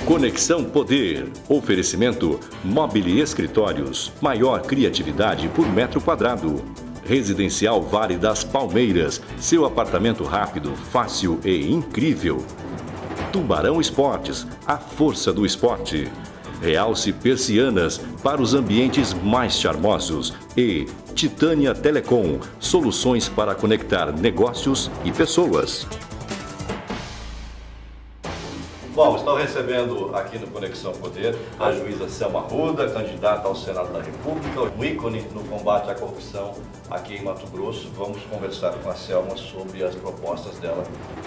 Conexão Poder. Oferecimento Mobile Escritórios. Maior criatividade por metro quadrado. Residencial Vale das Palmeiras. Seu apartamento rápido, fácil e incrível. Tubarão Esportes. A força do esporte. Realce Persianas para os ambientes mais charmosos. E Titânia Telecom. Soluções para conectar negócios e pessoas. Bom, estou recebendo aqui no Conexão Poder a juíza Selma Arruda, candidata ao Senado da República, um ícone no combate à corrupção aqui em Mato Grosso. Vamos conversar com a Selma sobre as propostas dela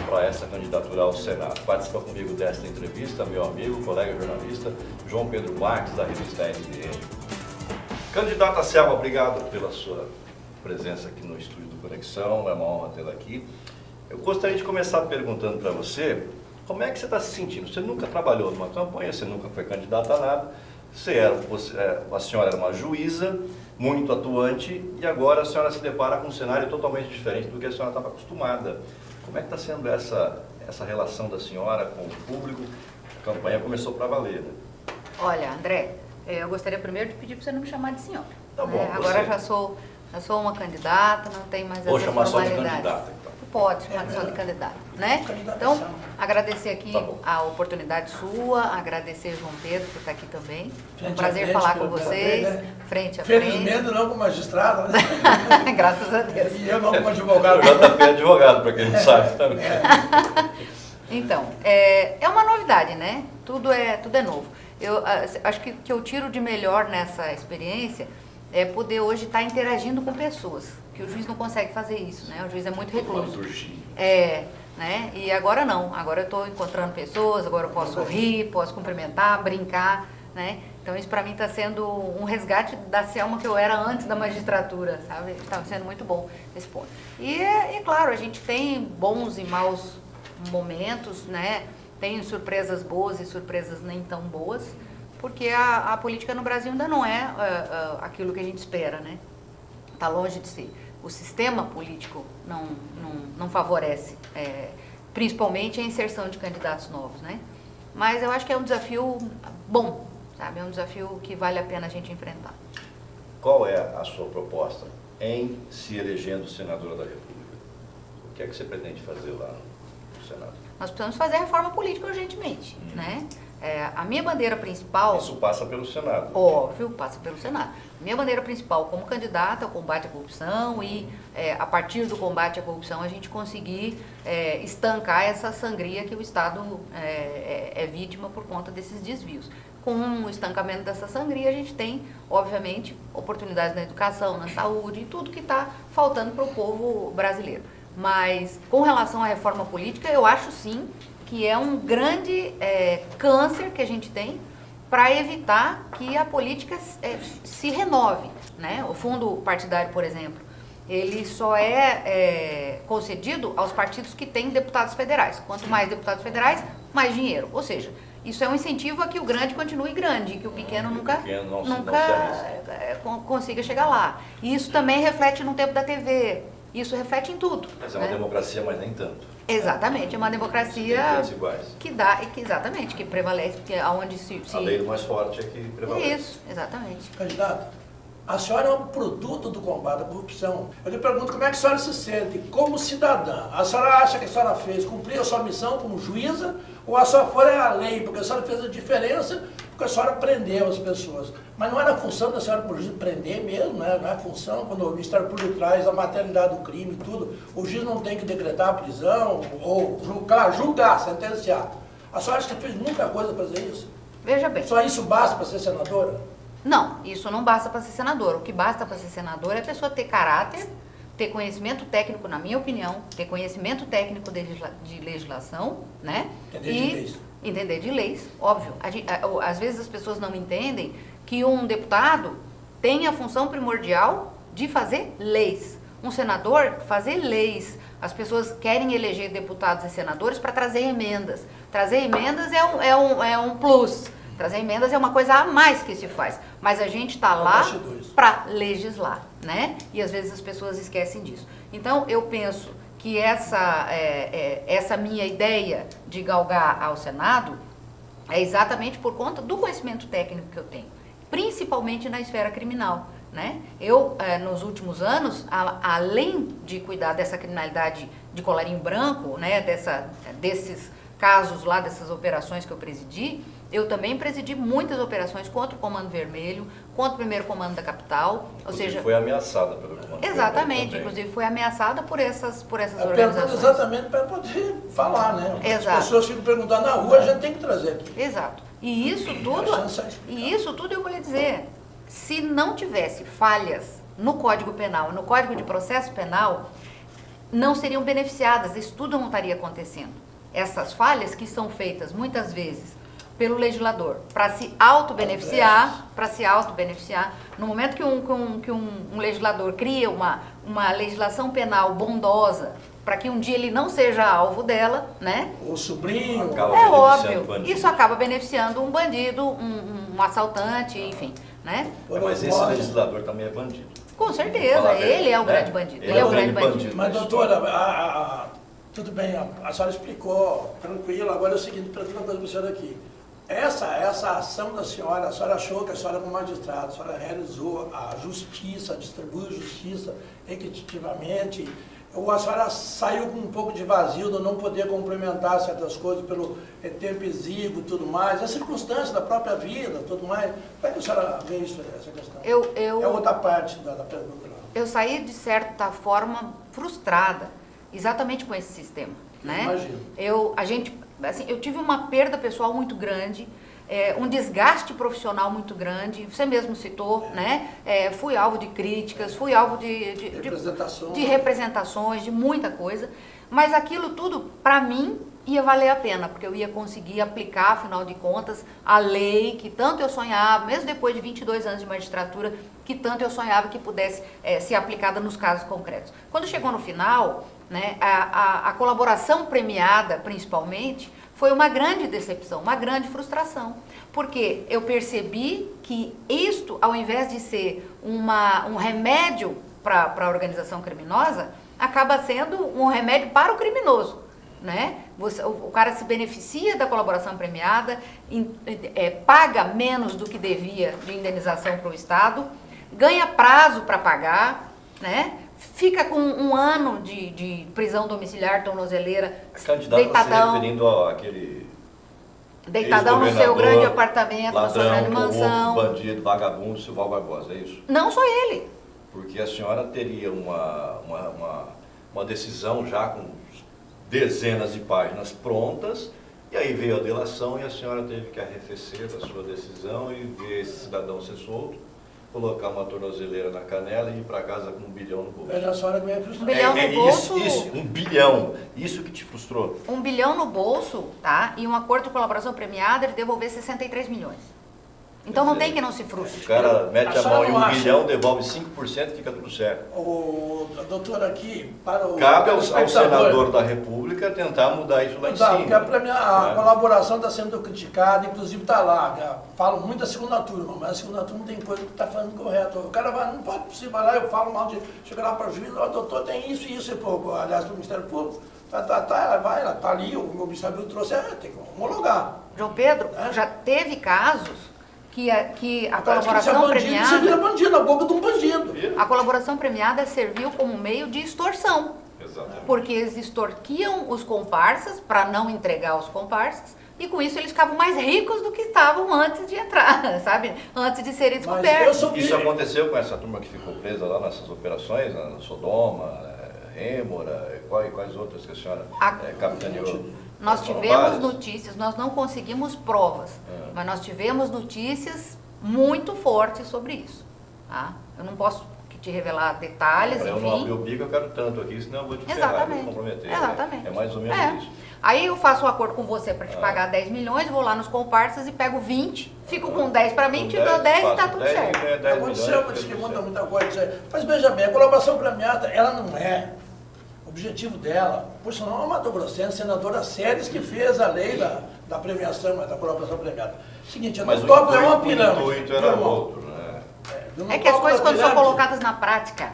para essa candidatura ao Senado. Participa comigo desta entrevista meu amigo, colega jornalista, João Pedro Marques, da revista NBN. Candidata Selma, obrigado pela sua presença aqui no estúdio do Conexão, é uma honra tê-la aqui. Eu gostaria de começar perguntando para você, como é que você está se sentindo? Você nunca trabalhou numa campanha, você nunca foi candidata a nada, a senhora era uma juíza muito atuante e agora a senhora se depara com um cenário totalmente diferente do que a senhora estava acostumada. Como é que está sendo essa relação da senhora com o público? A campanha começou para valer, né? Olha, André, eu gostaria primeiro de pedir para você não me chamar de senhora. Tá bom, agora já sou uma candidata, não tem mais essa formalidade. Vou chamar só de candidata, então. Pode chamar só de candidata, né? Então, agradecer aqui a oportunidade sua, agradecer João Pedro por estar aqui também. É um prazer falar com vocês, frente a frente. Felizmente não como magistrado, né? Graças a Deus. E eu não como advogado. O JP é advogado, para quem não sabe também. Então, é uma novidade, né? Tudo é novo. Eu acho que o que eu tiro de melhor nessa experiência é poder hoje estar interagindo com pessoas, que o juiz não consegue fazer isso, né? O juiz é muito recluso. Né? E agora não, agora eu estou encontrando pessoas, agora eu posso rir, posso cumprimentar, brincar, né? Então isso para mim está sendo um resgate da Selma que eu era antes da magistratura, sabe? Está sendo muito bom esse ponto. E claro, a gente tem bons e maus momentos, né? Tem surpresas boas e surpresas nem tão boas, porque a política no Brasil ainda não é aquilo que a gente espera, né? Está longe de ser. O sistema político não favorece, principalmente a inserção de candidatos novos, né? Mas eu acho que é um desafio bom, sabe? É um desafio que vale a pena a gente enfrentar. Qual é a sua proposta em se elegendo senadora da República? O que é que você pretende fazer lá no Senado? Nós precisamos fazer a reforma política urgentemente, né? A minha bandeira principal... Isso passa pelo Senado. Óbvio, passa pelo Senado. Minha bandeira principal como candidata ao combate à corrupção e a partir do combate à corrupção a gente conseguir estancar essa sangria que o Estado é vítima por conta desses desvios. Com o estancamento dessa sangria a gente tem, obviamente, oportunidades na educação, na saúde e tudo que está faltando para o povo brasileiro. Mas com relação à reforma política, eu acho sim que é um grande câncer que a gente tem para evitar que a política se renove, né? O fundo partidário, por exemplo, ele só é concedido aos partidos que têm deputados federais. Quanto mais deputados federais, mais dinheiro. Ou seja, isso é um incentivo a que o grande continue grande, e que o pequeno nunca consiga chegar lá. E isso também reflete no tempo da TV, isso reflete em tudo. Mas é uma democracia, mas nem tanto. Exatamente, é uma democracia que dá, exatamente, que prevalece, aonde a lei do mais forte é que prevalece. Isso, exatamente. Candidato, a senhora é um produto do combate à corrupção. Eu lhe pergunto como é que a senhora se sente como cidadã. A senhora acha que a senhora cumpriu a sua missão como juíza, ou a senhora foi a lei, porque a senhora fez a diferença, porque a senhora prendeu as pessoas. Mas não era função da senhora por juiz prender mesmo, né? Não é função, quando o Ministério Público traz a materialidade do crime e tudo, o juiz não tem que decretar a prisão, ou julgar, sentenciar. A senhora acha que fez muita coisa para fazer isso? Veja bem. Só isso basta para ser senadora? Não, isso não basta para ser senador. O que basta para ser senador é a pessoa ter caráter, ter conhecimento técnico, na minha opinião, ter conhecimento técnico de legislação, né? Entender de leis. Entender de leis, óbvio. Às vezes as pessoas não entendem que um deputado tem a função primordial de fazer leis. Um senador, fazer leis. As pessoas querem eleger deputados e senadores para trazer emendas. Trazer emendas é um plus. Trazer emendas é uma coisa a mais que se faz. Mas a gente está lá para legislar, né? E às vezes as pessoas esquecem disso. Então, eu penso que essa minha ideia de galgar ao Senado, é exatamente por conta do conhecimento técnico que eu tenho, principalmente na esfera criminal, né? Eu, nos últimos anos, além de cuidar dessa criminalidade de colarinho branco, né, desses casos lá, dessas operações que eu presidi, eu também presidi muitas operações contra o Comando Vermelho, contra o primeiro comando da capital, ou seja... foi ameaçada pelo Comando Exatamente, Vermelho inclusive foi ameaçada por essas Pergunta organizações. exatamente para poder falar, né? Exato. As pessoas ficam perguntando na rua, a gente tem que trazer aqui. Exato. E isso tudo, A chance é explicar. e isso tudo eu vou lhe dizer, se não tivesse falhas no Código Penal, no Código de Processo Penal, não seriam beneficiadas, isso tudo não estaria acontecendo. Essas falhas que são feitas muitas vezes pelo legislador para se autobeneficiar, no momento que um legislador cria uma legislação penal bondosa para que um dia ele não seja alvo dela, né? O sobrinho. É óbvio, isso acaba beneficiando um bandido, um assaltante, enfim, né? Mas esse legislador também é bandido. Com certeza, ele é o grande bandido. Ele é o grande bandido. Mas, doutora, tudo bem, a senhora explicou, tranquilo. Agora é o seguinte, pergunto uma coisa para a senhora aqui. Essa ação da senhora, a senhora achou que a senhora como magistrado, a senhora realizou a justiça, distribuiu a justiça equitativamente, ou a senhora saiu com um pouco de vazio de não poder complementar certas coisas pelo tempo exíguo e tudo mais, as circunstâncias da própria vida, tudo mais. Como é que a senhora vê isso, essa questão? É outra parte da pergunta. Eu saí, de certa forma, frustrada, exatamente com esse sistema, né? Imagino. Eu tive uma perda pessoal muito grande, um desgaste profissional muito grande, você mesmo citou, né? Fui alvo de críticas, fui alvo de representações, de muita coisa, mas aquilo tudo, para mim, ia valer a pena, porque eu ia conseguir aplicar, afinal de contas, a lei que tanto eu sonhava, mesmo depois de 22 anos de magistratura, que tanto eu sonhava que pudesse ser aplicada nos casos concretos. Quando chegou no final, né, a colaboração premiada, principalmente, foi uma grande decepção, uma grande frustração, porque eu percebi que isto, ao invés de ser um remédio para a organização criminosa, acaba sendo um remédio para o criminoso, né? O cara se beneficia da colaboração premiada, paga menos do que devia de indenização para o Estado, ganha prazo para pagar, né? Fica com um ano de prisão domiciliar tornozeleira, deitadão, se referindo àquele deitadão no seu grande apartamento, na sua grande mansão. Bandido, vagabundo, Silval Barbosa, é isso? Não só ele. Porque a senhora teria uma decisão já com dezenas de páginas prontas, e aí veio a delação e a senhora teve que arrefecer da sua decisão e ver esse cidadão ser solto, colocar uma tornozeleira na canela e ir para casa com 1 bilhão no bolso. A senhora ganha frustração. 1 bilhão no bolso. Isso, 1 bilhão. Isso que te frustrou. 1 bilhão no bolso, tá? E um acordo de colaboração premiada de devolver 63 milhões. Então não tem que não se frustre. O cara mete a mão em 1 bilhão, devolve 5%, fica tudo certo. Doutor, aqui, para o... Cabe ao senador da República tentar mudar isso lá em cima. Porque a colaboração está sendo criticada, inclusive está lá. Falam muito da segunda turma, mas a segunda turma tem coisa que está falando correto. O cara vai, não pode vai lá, eu falo mal de... Chega lá para o juiz, doutor, tem isso e isso, aliás, para o Ministério Público, tá ali, o Ministério Público trouxe, tem que homologar. João Pedro, já teve casos que a colaboração premiada... Você vira bandido, a boca de um bandido. A colaboração premiada serviu como meio de extorsão. Exatamente. Porque eles extorquiam os comparsas para não entregar os comparsas, e com isso eles ficavam mais ricos do que estavam antes de entrar, sabe? Antes de serem descobertos. Isso aconteceu com essa turma que ficou presa lá nessas operações, na Sodoma, Rêmora, quais outras que a senhora capitaneou? Nós tivemos notícias, nós não conseguimos provas, mas nós tivemos notícias muito fortes sobre isso. Tá? Eu não posso te revelar detalhes, enfim. Eu não abrir o bico, eu quero tanto aqui, senão eu vou te ferrar, vou te comprometer. Exatamente. É mais ou menos isso. Aí eu faço um acordo com você para te pagar 10 milhões, vou lá nos comparsas e pego 20, fico com 10 para mim, te dou 10 e tá tudo certo. Aconteceu, mas que muita coisa. Mas veja bem, a colaboração premiada, ela não é... O objetivo dela, por sinal, é uma mato-grossense, senadora Séries, que fez a lei da premiação, da colaboração premiada. Seguinte, mas o topo é uma pirâmide. O intuito era outro, né? É que as coisas, quando são colocadas na prática,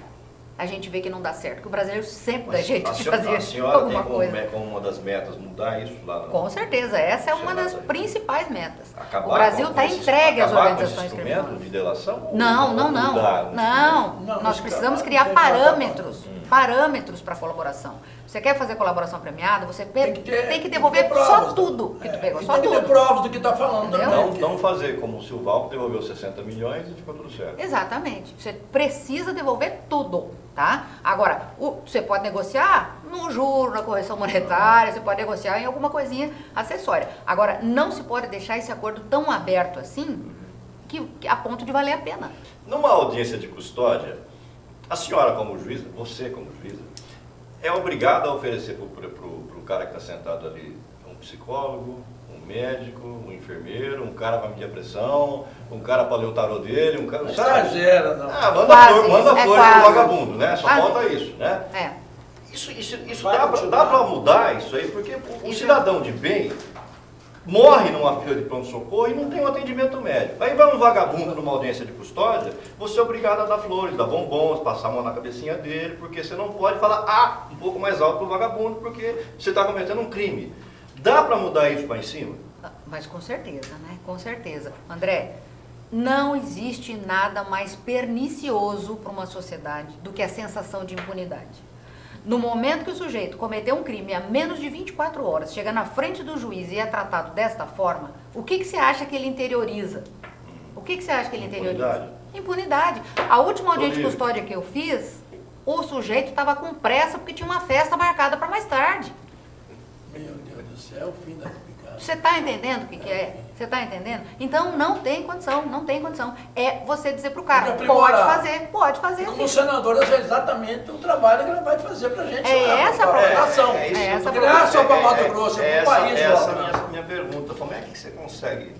a gente vê que não dá certo, que o brasileiro sempre dá jeito de A fazer senhora tem alguma coisa. como uma das metas mudar isso lá no... Com certeza, essa é uma Senado das aí. principais metas. Acabar O Brasil com está esses- entregue às acabar com organizações esse instrumento criminosas. de delação? Ou Não. mudar o Não, Não, nós isso precisamos que criar não tem parâmetros para colaboração. Você quer fazer colaboração premiada, você tem que devolver ter só provas, tudo que tu pegou, e só tem que ter tudo. provas do que está falando Entendeu? também. Não fazer como o Silval, que devolveu 60 milhões e ficou tudo certo. Exatamente. Você precisa devolver tudo, tá? Agora, você pode negociar no juro, na correção monetária, você pode negociar em alguma coisinha acessória. Agora, não se pode deixar esse acordo tão aberto assim, que a ponto de valer a pena. Numa audiência de custódia, a senhora como juíza, você como juíza, é obrigada a oferecer para o cara que está sentado ali um psicólogo, um médico, um enfermeiro, um cara para medir a pressão, um cara para ler o tarô dele, um cara... Não sabe? exagera, não. Ah, manda Quase flor, manda isso, é flores quase. pro vagabundo, né? Só Quase. falta isso, né? É. Isso Vai dá continuar. para mudar isso aí, porque o Isso. cidadão de bem morre numa fila de pronto-socorro e não tem um atendimento médico. Aí vai um vagabundo numa audiência de custódia, você é obrigado a dar flores, dar bombons, passar a mão na cabecinha dele, porque você não pode falar um pouco mais alto pro vagabundo, porque você está cometendo um crime. Dá para mudar isso para em cima? Mas com certeza, né? Com certeza. André, não existe nada mais pernicioso para uma sociedade do que a sensação de impunidade. No momento que o sujeito cometeu um crime a menos de 24 horas, chega na frente do juiz e é tratado desta forma, o que você acha que ele interioriza? O que você acha que ele interioriza? Impunidade. A última audiência de livre. custódia que eu fiz, o sujeito estava com pressa porque tinha uma festa marcada para mais tarde. Meu Deus do céu, o fim da picada. Você está entendendo o que é? Você está entendendo? Então não tem condição, não tem condição. É você dizer pro cara, Tem que aprimorar. pode fazer. Como filho. senador, é exatamente o trabalho que ele vai fazer pra gente. É lá, essa a pra provocação. população. É isso É essa a Porque não é só para Mato Grosso, é para o país. Essa ó, é a minha pergunta. Como é que você consegue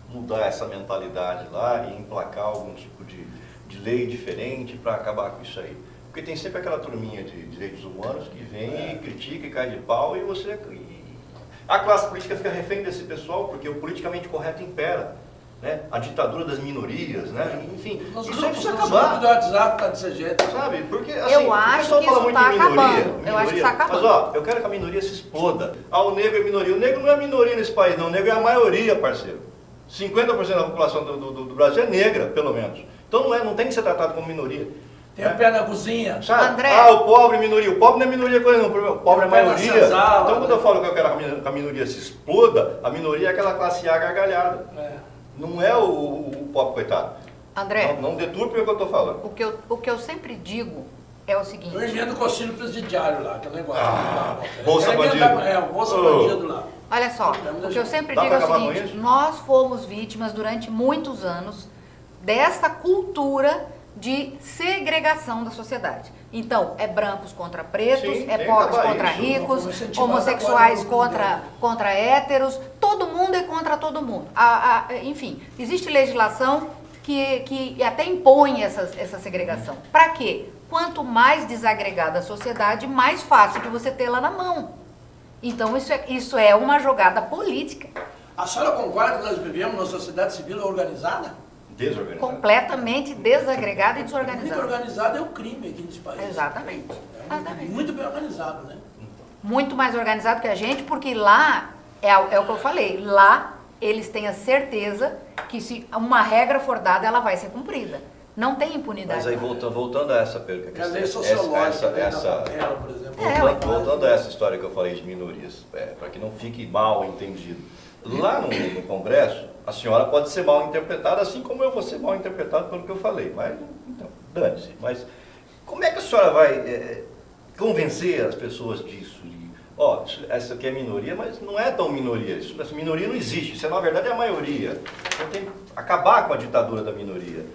mudar essa mentalidade lá e emplacar algum tipo de lei diferente para acabar com isso aí? Porque tem sempre aquela turminha de direitos humanos que vem e critica e cai de pau e você... A classe política fica refém desse pessoal porque o politicamente correto impera. Né? A ditadura das minorias, né? Enfim, Nos isso aí grupos, precisa nos grupos acabar. do WhatsApp tá desse jeito. Sabe? Porque assim, Eu o acho pessoal que fala isso muito tá em minoria, acabando. Eu acho que tá acabando. Mas ó, eu quero que a minoria se exploda. Ah, o negro é minoria. O negro não é minoria nesse país, não. O negro é a maioria, parceiro. 50% da população do Brasil é negra, pelo menos. Então não tem que ser tratado como minoria. Tem o pé na cozinha. Sabe? André. Ah, o pobre é minoria. O pobre não é minoria coisa não. O pobre é Tem o pé na maioria. senzala, Então quando né? eu falo que eu quero que a minoria se exploda, a minoria é aquela classe A gargalhada. É. Não é o pobre coitado. André, Não deturpe o que eu estou falando. o que eu sempre digo é o seguinte. Eu emendo o conselho presidiário lá, aquele negócio. Bolsa Eu emendo- bandido. É, o Bolsa Ô. Bandido lá. Olha só, o que eu sempre Dá digo é pra o acabar com seguinte, isso? nós fomos vítimas durante muitos anos dessa cultura de segregação da sociedade. Então, é brancos contra pretos, Sim, é tem que pobres acabar contra isso. ricos, Vamos incentivar homossexuais agora o grupo contra héteros, todo mundo é contra todo mundo. Enfim, existe legislação que até impõe essa segregação. Para quê? Quanto mais desagregada a sociedade, mais fácil de você ter lá na mão. Então, isso é uma jogada política A senhora concorda que nós vivemos numa sociedade civil organizada? Desorganizado. completamente desagregada e Muito desorganizada. organizado é o crime aqui nesse país. Exatamente. Exatamente. Muito bem organizado, né? Muito mais organizado que a gente, porque lá, é o que eu falei, lá eles têm a certeza que se uma regra for dada, ela vai ser cumprida. Não tem impunidade. Mas aí voltando a essa pergunta. Que a lei sociológica tem na favela, por exemplo. Voltando a essa história que eu falei de minorias, para que não fique mal entendido. Lá no Congresso, a senhora pode ser mal interpretada, assim como eu vou ser mal interpretado pelo que eu falei. Mas, então, dane-se. Mas como é que a senhora vai convencer as pessoas disso? Ó, essa aqui é minoria, mas não é tão minoria. Essa minoria não existe. Isso, na verdade, é a maioria. Então tem que acabar com a ditadura da minoria.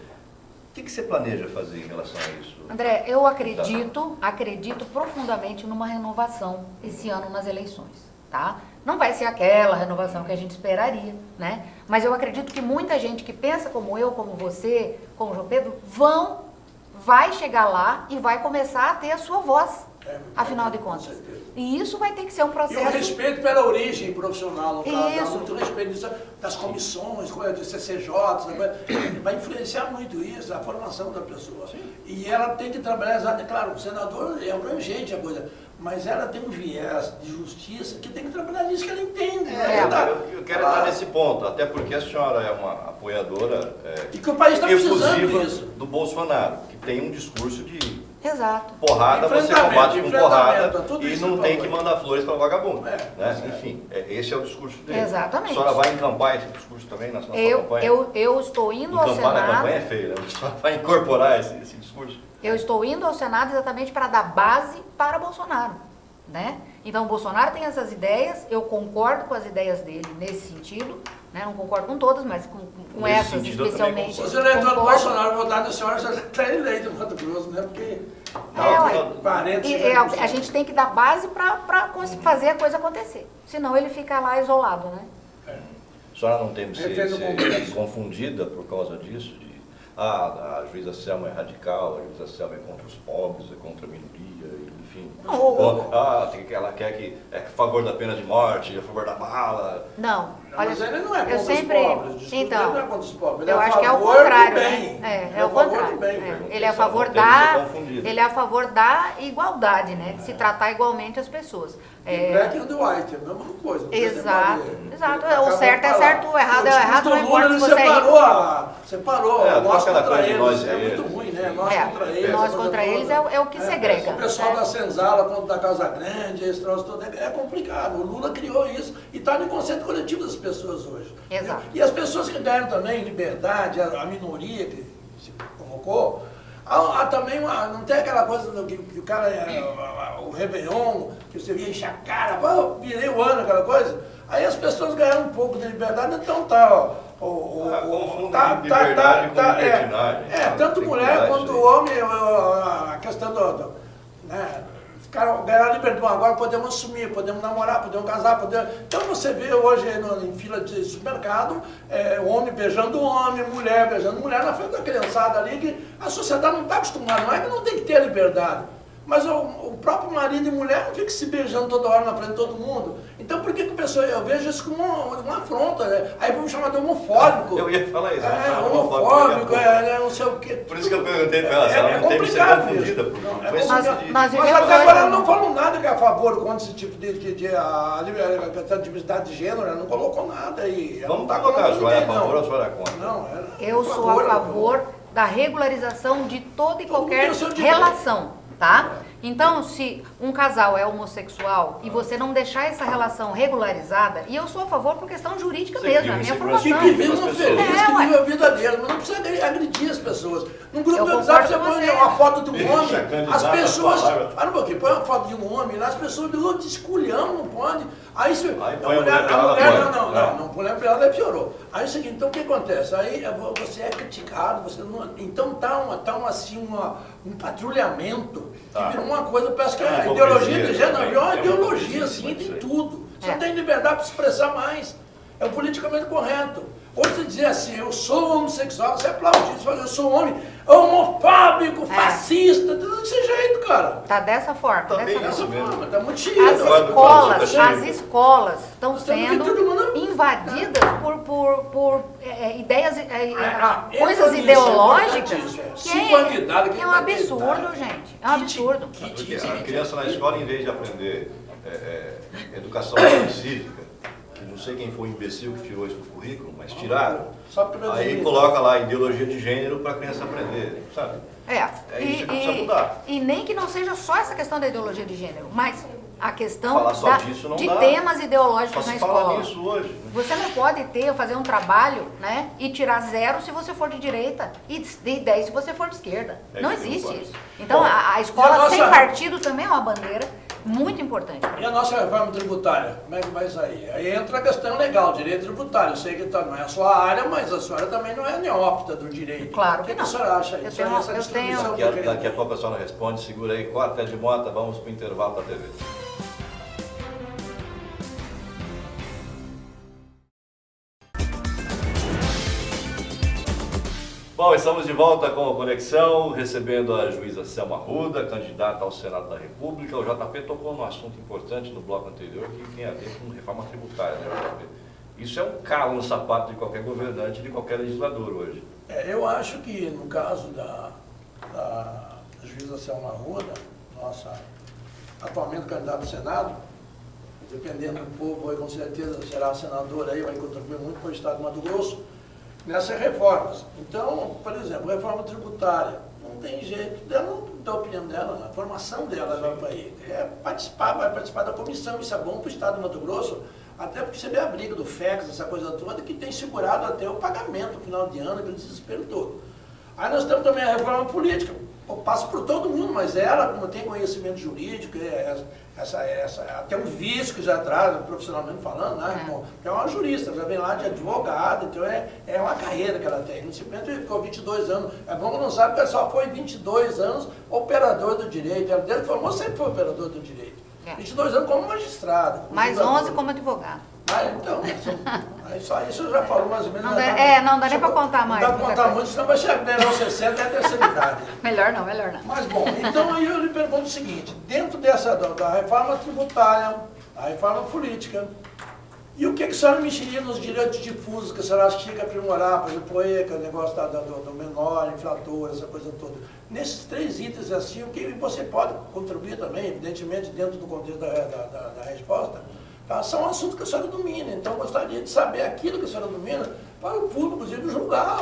O que você planeja fazer em relação a isso? André, eu acredito profundamente numa renovação esse ano nas eleições, tá? Não vai ser aquela renovação que a gente esperaria, né? Mas eu acredito que muita gente que pensa como eu, como você, como o João Pedro, vai chegar lá e vai começar a ter a sua voz. afinal de contas. certeza. E isso vai ter que ser um E o processo... respeito pela origem profissional, no caso, dá Isso. muito respeito disso, das comissões, de CCJ, vai influenciar muito isso, a formação da pessoa. E ela tem que trabalhar, claro, o senador é abrangente a coisa, mas ela tem um viés de justiça que tem que trabalhar nisso que ela entende. Eu quero entrar nesse ponto, até porque a senhora é uma apoiadora E que o país está precisando efusiva disso. do Bolsonaro, que tem um discurso de Exato. porrada, você Enfrentamento, combate com porrada tudo e isso não é tem que problema. mandar flores para vagabundo. Né? É. Enfim, esse é o discurso dele. Exatamente. A senhora vai encampar esse discurso também na sua campanha? Eu estou indo ao Encampar na Senado... campanha é feio, né? A senhora vai incorporar esse discurso? Eu estou indo ao Senado exatamente para dar base para Bolsonaro, né? Então, o Bolsonaro tem essas ideias, eu concordo com as ideias dele nesse sentido, né? Não concordo com todas, mas com Nesse essas sentido, eu também especialmente. Se os eleitores do concordo. Bolsonaro votarem na senhora, já está eleito no Mato Grosso, né? Porque Ué. 40, E, a gente tem que dar base para fazer a coisa acontecer. Senão ele fica lá isolado, né? A senhora não tem Defendo o se Congresso. confundida por causa disso? A juíza Selma é radical, a juíza Selma é contra os pobres, é contra a minoria, enfim. Ela quer que é a favor da pena de morte, a favor da bala. Não. Olha, Mas ele não é eu contra sempre, os pobres, desculpa, então, ele não é contra os pobres, ele eu é a acho que é o favor do contrário, bem. né? Ele É o a favor do contrário. bem, Ele é a Só favor não tem que ser da, confundido. ele é a favor da igualdade, né? De se tratar igualmente as pessoas. E black and white, é a mesma coisa. Exato, exato. Acaba O certo é de falar. certo, o errado é o errado, não O discurso do importa Lula, se você é rico. separou É, nós aquela contra coisa de eles, nós e é muito eles. ruim, né? Nós É, contra eles. nós essa contra coisa eles toda. é o que segrega. O pessoal É. da Senzala contra da Casa Grande, esse troço todo, é complicado. O Lula criou isso e está no conceito coletivo das pessoas hoje. Exato. E as pessoas que deram também liberdade, a minoria que se convocou, há também não tem aquela coisa que o cara, o Réveillon, que você via encher a cara, pô, virei o ano, aquela coisa. Aí as pessoas ganharam um pouco de liberdade, então tá, Confundem liberdade com libertinagem. tanto Tem mulher que quanto mudar isso homem, a questão né, ganhar liberdade, agora podemos assumir, podemos namorar, podemos casar, Então você vê hoje em fila de supermercado, homem beijando homem, mulher beijando mulher, na frente da criançada ali, que a sociedade não está acostumada, não é que não tem que ter a liberdade. Mas o próprio marido e mulher não fica se beijando toda hora na frente de todo mundo. Então por que a pessoa, eu vejo isso como uma afronta, né? Aí vamos chamar de homofóbico. Eu ia falar isso. Homofóbico, não sei o quê. Por isso que eu perguntei para ela, se ela não tem que ser complicado confundida. isso. Por Não, por esse Mas- tipo de- mas- Mas Eu até tô- agora ela não falou nada que é a favor ou contra esse tipo de diversidade de gênero, ela não colocou nada aí. Ela Vamos não tá colocar, a colocando senhora é a ninguém, favor ou a não. senhora é contra? Não, Eu sou a favor da regularização de toda e Todo mundo qualquer tem o seu direito. relação, tá? Então, se um casal é homossexual e você não deixar essa relação regularizada, e eu sou a favor por questão jurídica Você mesmo, cria a minha insegurança Que formação. vivem As pessoas. felizes, que ué. vivem a vida deles, mas não precisa agredir as pessoas. Num grupo Eu do WhatsApp você concordo com põe você. uma foto de um Deixa homem, candidato as pessoas. a palavra. Para um pouquinho, põe uma foto de um homem lá, as pessoas te esculham, não pode. Aí se, Aí põe a mulher pelada, pode. não, mulher pelada piorou. Aí é o seguinte, então o que acontece? Aí você é criticado, você não. Então um patrulhamento que virou uma coisa, parece que É uma a ideologia hipocrisia de gênero também, virou uma é uma ideologia, hipocrisia assim, disso tem aí. tudo. Você É. não tem liberdade para se expressar mais. É o politicamente correto. Ou você dizer assim, eu sou homossexual, você aplaude isso, fala, eu sou homem homofóbico, fascista, desse jeito, cara. Tá dessa forma, Também dessa isso forma. mesmo. Forma, tá muito As chique. Agora, escolas, tá as cheio. escolas estão Nós temos que todo sendo mundo- invadidas por ideias, coisas entra nisso, ideológicas é importante isso, que Se candidato, é quem um vai absurdo, tentar? gente. É um absurdo. Porque a criança na escola, em vez de aprender educação cívica, que não sei quem foi o imbecil que tirou isso do currículo, mas tiraram, Só porque vai aí dizer- coloca lá ideologia de gênero para a criança aprender, sabe? É isso que precisa mudar. E nem que não seja só essa questão da ideologia de gênero, mas a questão Falar só disso não de dá. temas Só ideológicos na se fala escola. nisso hoje. Você não pode fazer um trabalho, né, e tirar 0 se você for de direita e 10 se você for de esquerda. É Não isso que não existe pode. isso. Então Bom, a e a escola nossa- sem partido também é uma bandeira muito importante. E a nossa reforma tributária, como é que vai sair? Aí entra a questão legal, direito tributário. Eu sei que não é a sua área, mas a senhora também não é neófita do direito. Claro O que que não. a senhora acha Eu disso? tenho- Essa eu distribuição tenho- do Daqui a pouco a senhora responde, segura aí, corta de mota, vamos para o intervalo da TV. Bom, estamos de volta com a Conexão, recebendo a juíza Selma Arruda, candidata ao Senado da República. O JP tocou num assunto importante no bloco anterior, que tem a ver com reforma tributária, né, JP? Isso é um calo no sapato de qualquer governante, de qualquer legislador hoje. Eu acho que no caso da juíza Selma Arruda, nossa atualmente candidata ao Senado, dependendo do povo, aí, com certeza será senadora aí, vai contribuir muito para o Estado de Mato Grosso, nessas reformas. Então, por exemplo, reforma tributária, não tem jeito dela, não dá a opinião dela, a formação dela vai para aí. Vai participar da comissão, isso é bom para o Estado de Mato Grosso, até porque você vê a briga do FEX, essa coisa toda, que tem segurado até o pagamento no final de ano, aquele desespero todo. Aí nós temos também a reforma política, passa por todo mundo, mas ela, como tem conhecimento jurídico, até um vício que já traz, profissionalmente falando, né? Que é uma jurista, já vem lá de advogada, então é uma carreira que ela tem. Não simplesmente ficou 22 anos. É bom que não sabe que ela só foi 22 anos operador do direito. Ela desde que formou sempre foi operador do direito. 22 anos como magistrado. Mais 11 como advogado. Então, só isso eu já falo mais ou menos. Não dá nem para contar mais. Não dá para contar muito, senão vai chegar aos 60 e a terceira idade. Melhor não, melhor não. Mas bom, então aí eu lhe pergunto o seguinte, dentro dessa da reforma tributária, a reforma política, e o que a senhora mexeria nos direitos difusos que a senhora acha que tinha que aprimorar, por exemplo, o ECA, o negócio do menor, inflator, essa coisa toda. Nesses 3 itens assim, o que você pode contribuir também, evidentemente, dentro do contexto da resposta, tá? São assuntos que a senhora domina, então eu gostaria de saber aquilo que a senhora domina para o público, inclusive, julgar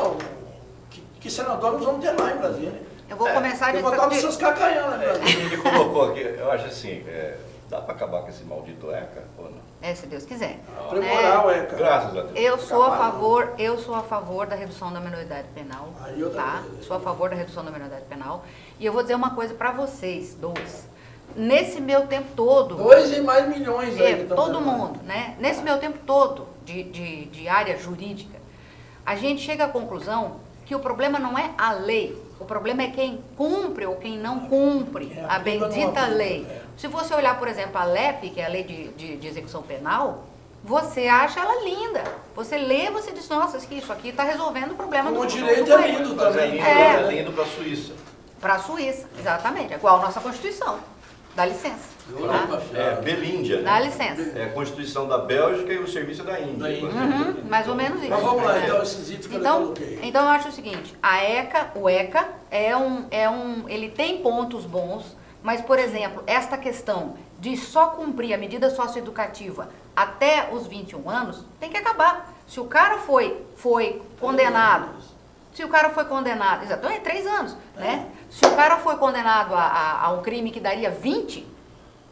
que senador nós vamos ter lá em Brasília. Eu vou começar de votar dos seus cacanhão, né, Brasília? Ele colocou aqui, eu acho assim, dá para acabar com esse maldito ECA ou não? Se Deus quiser. Aprimorar o ECA. Graças a Deus. Eu sou a favor da redução da minoridade penal, tá? Sou a favor da redução da minoridade penal. E eu vou dizer uma coisa para vocês, nesse meu tempo todo... 2 e mais milhões aí. Todo mundo, né? Nesse meu tempo todo de área jurídica, a gente chega à conclusão que o problema não é a lei, o problema é quem cumpre ou quem não cumpre a bendita lei. Se você olhar, por exemplo, a LEP, que é a Lei de Execução Penal, você acha ela linda. Você lê, você diz, nossa, isso aqui está resolvendo o problema do país. O direito é lindo também. É lindo para a Suíça. Para a Suíça, exatamente. É igual a nossa Constituição. Dá licença. Belíndia. Dá licença. É a Constituição da Bélgica e o serviço da Índia. Mais ou menos isso. Mas vamos lá, então, esses itens que eu coloquei. Então eu acho o seguinte, o ECA ele tem pontos bons, mas, por exemplo, esta questão de só cumprir a medida socioeducativa até os 21 anos, tem que acabar. Se o cara foi condenado, exatamente, 3 anos, né? Se o cara foi condenado a um crime que daria 20,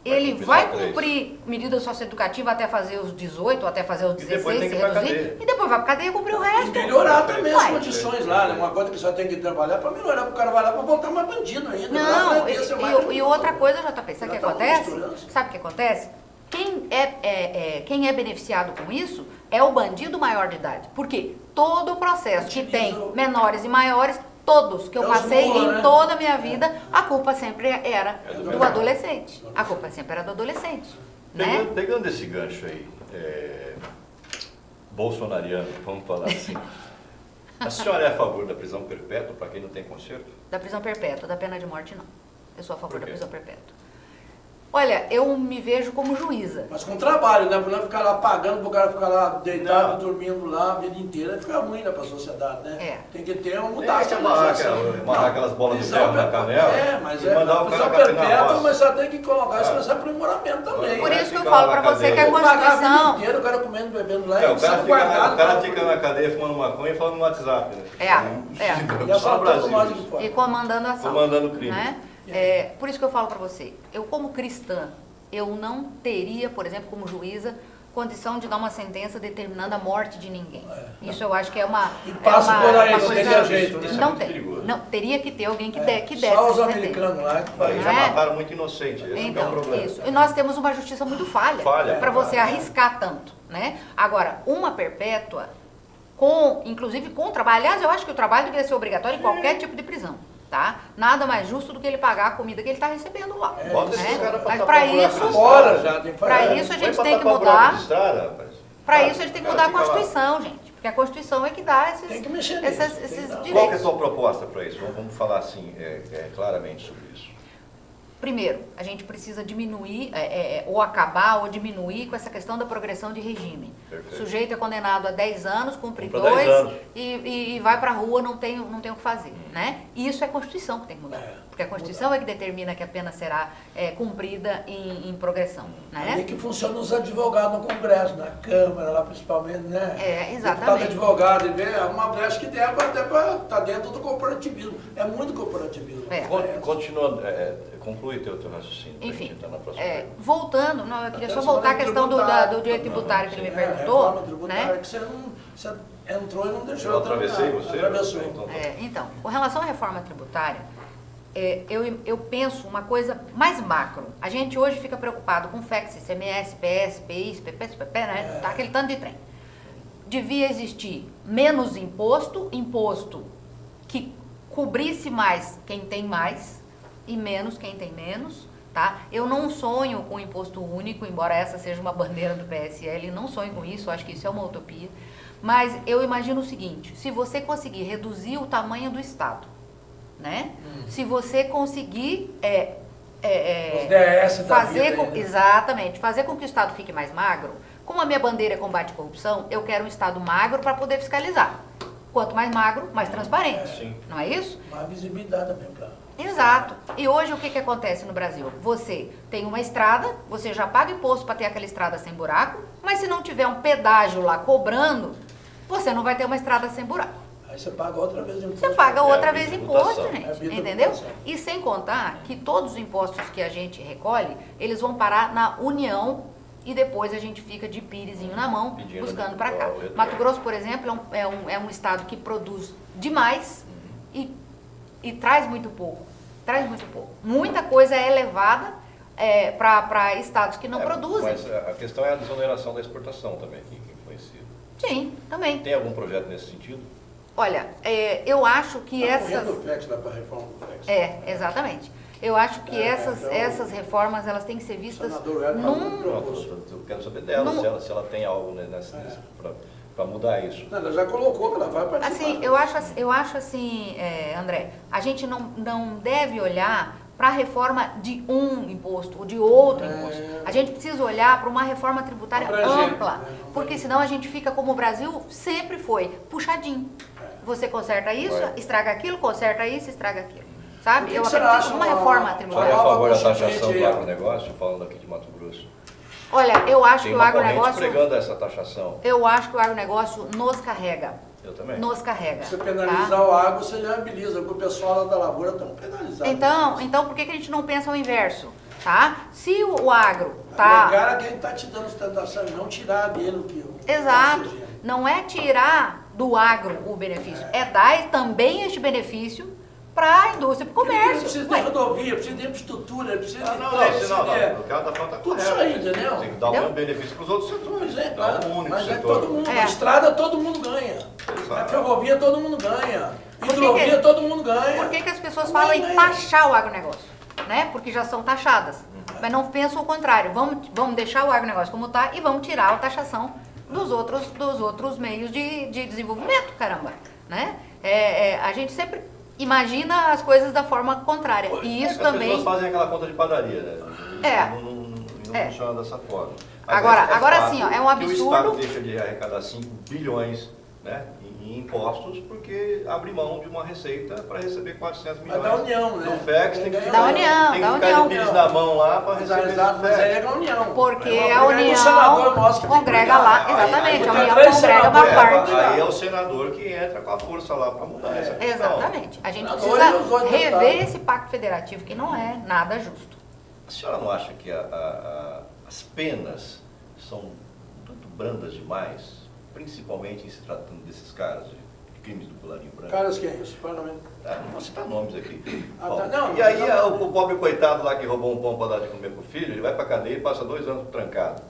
ele vai cumprir medida socioeducativa até fazer os 18, até fazer os 16, e depois vai pra cadeia e cumprir o resto. E melhorar também as condições lá, né? Uma coisa que só tem que trabalhar para melhorar, para o cara vai lá para voltar mais bandido ainda. Não, e outra coisa, JP, sabe o que acontece? Sabe o que acontece? Quem é beneficiado com isso é o bandido maior de idade. Por quê? Todo o processo que tem menores e maiores, todos que eu passei em toda a minha vida, a culpa sempre era do adolescente. A culpa sempre era do adolescente. Né? Pegando esse gancho aí, bolsonariano, vamos falar assim, a senhora é a favor da prisão perpétua para quem não tem conserto? Da prisão perpétua, da pena de morte não. Eu sou a favor da prisão perpétua. Olha, eu me vejo como juíza. Mas com trabalho, né? Por não ficar lá pagando, para o cara ficar lá deitado, dormindo lá a vida inteira, fica ruim, né, para a sociedade, né? Tem que ter uma mudança. Amarrar aquelas bolas de ferro na canela. Mas mandar o prisão cara perpétua, mas só tem que colocar isso nesse aprimoramento também. Por isso que eu falo para você que a Constituição... O vida o cara comendo, bebendo lá o cara fica na cadeia fumando maconha e falando no WhatsApp, né? E comandando a ação. Comandando o crime. Né? Por isso que eu falo para você, eu como cristã, eu não teria, por exemplo, como juíza, condição de dar uma sentença determinando a morte de ninguém. Isso eu acho que é uma... E passa por aí, não teria jeito, né? Não tem. Não, teria que ter alguém que desse só os americanos lá que fazem. Já mataram muito inocente, esse então, é o problema. Isso. E nós temos uma justiça muito falha para você arriscar tanto, né? Agora, uma perpétua, inclusive com trabalho, aliás, eu acho que o trabalho deveria ser obrigatório em qualquer tipo de prisão. Tá? Nada mais justo do que ele pagar a comida que ele está recebendo lá. Mas para isso, a gente tem que mudar. Para isso a gente tem que mudar a Constituição, gente. Porque a Constituição é que dá esses, Tem que mexer nisso, esses tem que dar. direitos. Qual que é a sua proposta para isso? Vamos falar assim, claramente sobre isso. Primeiro, a gente precisa diminuir, ou acabar ou diminuir com essa questão da progressão de regime. Perfeito. O sujeito é condenado a 10 anos, cumpre Cumpre 10 2 anos. e vai para a rua, não tem o que fazer. Né? E isso é a Constituição que tem que mudar. Porque a Constituição é que determina que a pena será cumprida em progressão. Né? Tem que funcionam os advogados no Congresso, na Câmara, lá principalmente, né? Exatamente. Deputado advogado, e vê uma brecha que der até para estar dentro do corporativismo. É muito corporativismo. Continuando, conclui teu raciocínio. Enfim, Tá na próxima pergunta. voltando, não, eu queria Até só a voltar à reforma questão tributária. do direito tributário que ele me reforma perguntou. tributária Né? que você entrou e não deixou. Eu atravessei terminar. você? Atravessou. Então, com relação à reforma tributária, eu penso uma coisa mais macro. A gente hoje fica preocupado com FEX, ICMS, PS, PIS, PPP, né? Tá aquele tanto de trem. Devia existir menos imposto que cobrisse mais quem tem mais e menos quem tem menos, tá? Eu não sonho com imposto único, embora essa seja uma bandeira do PSL, não sonho com isso, acho que isso é uma utopia. Mas eu imagino o seguinte, se você conseguir reduzir o tamanho do Estado, né? Se você conseguir Os DS da fazer vida com, aí, né? exatamente, fazer com que o Estado fique mais magro, como a minha bandeira é combate à corrupção, eu quero um Estado magro para poder fiscalizar. Quanto mais magro, mais transparente. Sim. Não é isso? Uma visibilidade também para. Exato. E hoje o que acontece no Brasil? Você tem uma estrada, você já paga imposto para ter aquela estrada sem buraco, mas se não tiver um pedágio lá cobrando, você não vai ter uma estrada sem buraco. Aí você paga outra vez imposto. Você paga outra a vez bitributação. imposto, É a gente. bitributação. Entendeu? E sem contar que todos os impostos que a gente recolhe, eles vão parar na União e depois a gente fica de pirizinho na mão, Pedindo buscando para cá. o retorno. Mato Grosso, por exemplo, é um estado que produz demais e traz muito pouco. Traz muito pouco. Muita coisa é levada para estados que não produzem. Mas a questão é a desoneração da exportação também que influencia. Sim, também. Tem algum projeto nesse sentido? Olha, eu acho que Tá essas... correndo o FEX lá para a reforma do FEX. Exatamente. Eu acho que então, essas reformas, elas têm que ser vistas senador Hélio num... Eu quero saber dela, se ela tem algo para mudar isso. Não, ela já colocou que ela vai participar. Assim, eu acho assim, André, a gente não deve olhar para a reforma de um imposto ou de outro imposto. A gente precisa olhar para uma reforma tributária Abrangente, ampla, né? porque senão a gente fica como o Brasil sempre foi, puxadinho. Você conserta isso, Vai. estraga aquilo, conserta isso, estraga aquilo. Sabe? O que Eu que você acredito acha, numa uma- reforma Você é tributária. a favor da Constituinte taxação aí, do ó. agronegócio, falando aqui de Mato Grosso? Olha, eu acho Tem que o uma corrente agronegócio... pregando essa taxação. Eu acho que o agronegócio nos carrega. Eu também. Nos carrega. Se você tá? penalizar o agro, você viabiliza, porque o pessoal lá da lavoura estão penalizados. Então, por que a gente não pensa o inverso? Tá? Se o agro Agregar tá... a quem está te dando sustentação e não tirar dele o que o Exato. oxigênio. Não é tirar do agro o benefício, é dar também este benefício para a indústria e para o Ele comércio. precisa de Ué, rodovia, precisa de infraestrutura, precisa de Não, precisa não, de- o cara tá falando tá Tudo correto. isso aí, entendeu? Tem que dar Entendeu? um benefício para os outros setores. Pois é, Não claro. um único Mas é setor. todo mundo. É. A estrada todo mundo ganha. Exato. A ferrovia todo mundo ganha. Por que Hidrovia que- todo mundo ganha. Por que as pessoas Não falam em ganha. taxar o agronegócio? Né? Porque já são taxadas. Mas não pensam o contrário. Vamos deixar o agronegócio como está e vamos tirar a taxação dos outros meios de desenvolvimento, caramba. Né? A gente sempre imagina as coisas da forma contrária. E isso As também... pessoas fazem aquela conta de padaria, né? Não funciona dessa forma. Mas Agora fato sim, ó, é um que absurdo. o Estado deixa de arrecadar 5 bilhões, né, em impostos porque abre mão de uma receita para receber 400 milhões. Mas da União, né? Do FEX tem que Da ficar, União, tem da que ficar União. de pires na mão lá para receber Exato, esse mas aí FEX. Tá é a União. Porque É a uma briga do senador União nosso que tem que congrega brigar. lá, Aí- exatamente, aí a tem União três congrega uma senadores, parte. Aí é o senador que entra com a força lá para mudar essa questão. Exatamente. A gente Senador e os precisa outros rever deputados. esse pacto federativo, que não é nada justo. A senhora não acha que as penas são muito brandas demais, principalmente em se tratando desses casos de crimes do colarinho branco? Caras que é isso? Parlamento. Não vou citar nomes aqui. Ah, Bom, tá. Não, e aí não. o pobre coitado lá que roubou um pão para dar de comer pro filho, ele vai pra cadeia e passa 2 anos trancado.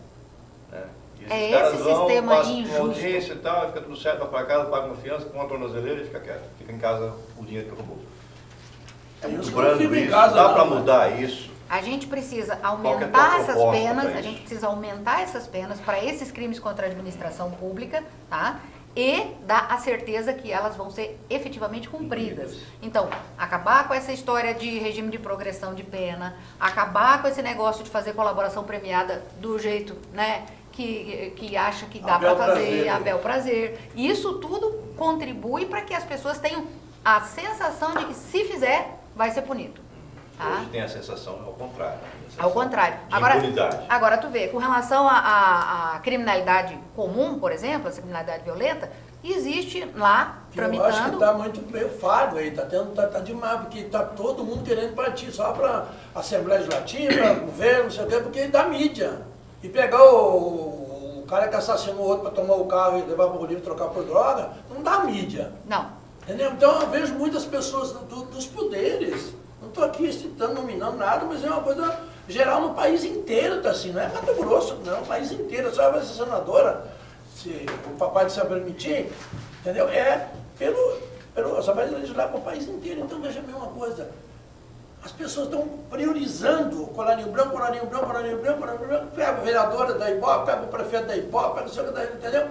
Né? E esses É caras esse vão, sistema passam por injusto. audiência e tal, fica tudo certo, vai pra casa, paga uma fiança, com uma tornozeleira e fica quieto. Fica em casa o dinheiro que roubou. É Tem muito uns que não brando ficam em isso, casa, dá não, para né? mudar isso. A gente precisa que é a aumentar tua essas proposta penas, pra a isso? gente precisa aumentar essas penas para esses crimes contra a administração pública, tá? e dar a certeza que elas vão ser efetivamente cumpridas. Então, acabar com essa história de regime de progressão de pena, acabar com esse negócio de fazer colaboração premiada do jeito, né, que acha que dá para fazer, a bel prazer. Isso tudo contribui para que as pessoas tenham a sensação de que se fizer, vai ser punido. Tá? Hoje tem a sensação ao contrário. Ao contrário. Agora tu vê, com relação à criminalidade comum, por exemplo, essa criminalidade violenta, existe lá, tramitando... Eu acho que está muito meio fardo aí, tá demais, porque está todo mundo querendo partir só para Assembleia Legislativa, governo, não sei o quê, porque dá mídia. E pegar o cara que assassinou o outro para tomar o carro e levar para o Bolívia e trocar por droga, não dá mídia. Não. Entendeu? Então eu vejo muitas pessoas dos poderes. Não estou aqui citando, nominando nada, mas é uma coisa geral no país inteiro, tá assim, não é Mato Grosso, não, é o país inteiro. A senhora vai ser senadora, se o papai se permitir, entendeu? É só vai legislar para o país inteiro. Então veja a mesma coisa. As pessoas estão priorizando colarinho branco, colarinho branco, colarinho branco, colarinho branco, pega o vereador da Ibope, pega o prefeito da Ibope, pega o senhor da, entendeu?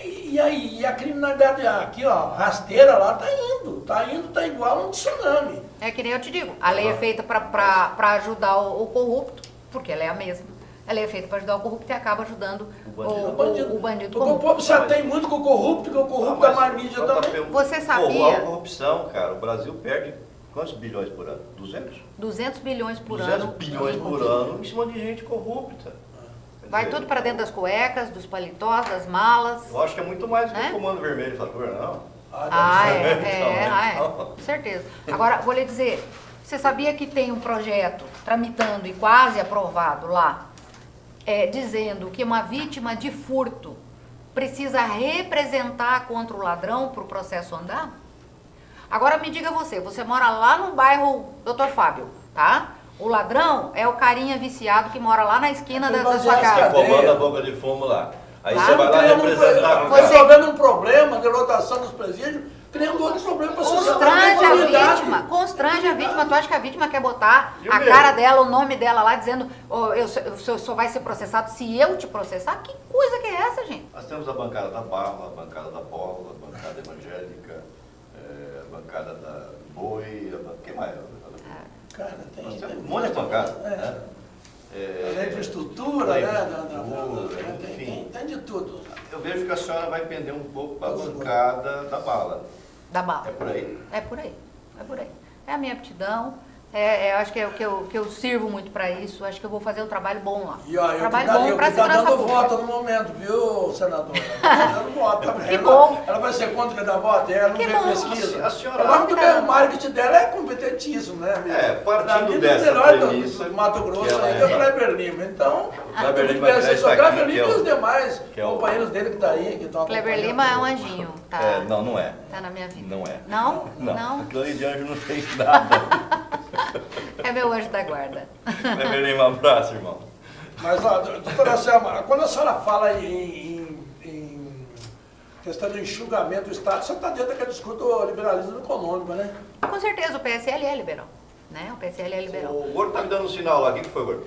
E aí, a criminalidade aqui, ó, rasteira lá, tá igual um tsunami. É que nem eu te digo, a lei é feita para ajudar o corrupto, porque ela é a mesma. A lei é feita para ajudar o corrupto e acaba ajudando o bandido Porque o povo já tem muito com o corrupto, que o corrupto dá mais mídia também. Você sabia? Pô, a corrupção, cara, o Brasil perde quantos bilhões por ano? 200? 200 bilhões por 200 ano. bilhões por ano em cima de gente corrupta. Vai tudo para dentro das cuecas, dos paletós, das malas. Eu acho que é muito mais do que o Comando Vermelho e Fator, não? Com certeza. Agora, vou lhe dizer, você sabia que tem um projeto tramitando e quase aprovado lá, dizendo que uma vítima de furto precisa representar contra o ladrão para o processo andar? Agora me diga você mora lá no bairro Dr. Fábio, tá? O ladrão é o carinha viciado que mora lá na esquina da sua casa. Você comanda a boca de fumo lá. Aí você vai lá representar o cara. Você vendo um problema de lotação dos presídios, criando outro problema para a sociedade. Constrange a vítima. Tu acha que a vítima quer botar a cara dela, o nome dela lá, dizendo o senhor vai ser processado se eu te processar? Que coisa que é essa, gente? Nós temos a bancada da Barra, a bancada da Póvoa, a bancada evangélica, a bancada da Boi, quem mais? Cara, tem um monte de bancada. Da infraestrutura, tem de tudo. Eu vejo que a senhora vai pender um pouco para a bancada da bala. Da bala. É por aí? É por aí. É a minha aptidão. Eu acho que é o que eu sirvo muito para isso. Acho que eu vou fazer um trabalho bom lá. Trabalho bom para a segurança dando pública. voto no momento, viu, senadora? Está dando voto também. Que bom. Ela vai ser contra dar voto? Ela não vê pesquisa. A senhora... Agora, muito bem, o marketing dela é competentíssimo, né? Partindo dessa melhor premissa... do Mato Grosso aí, o Kleber Lima. Então, o Kleber Lima e os demais companheiros dele que estão aí, que estão acompanhando. Kleber Lima é um anjinho, tá? Não é. Tá na minha vida. Não é. Não? Aquilo ali de anjo não tem nada. É meu anjo da guarda. Kleber Lima, um abraço, irmão. Mas, doutora Selma, quando a senhora fala em questão do enxugamento do Estado, você está dentro daquele discurso do liberalismo econômico, né? Com certeza, o PSL é liberal. Né? O PSL é liberal. O Gordo está me dando um sinal lá. O que foi, Gordo?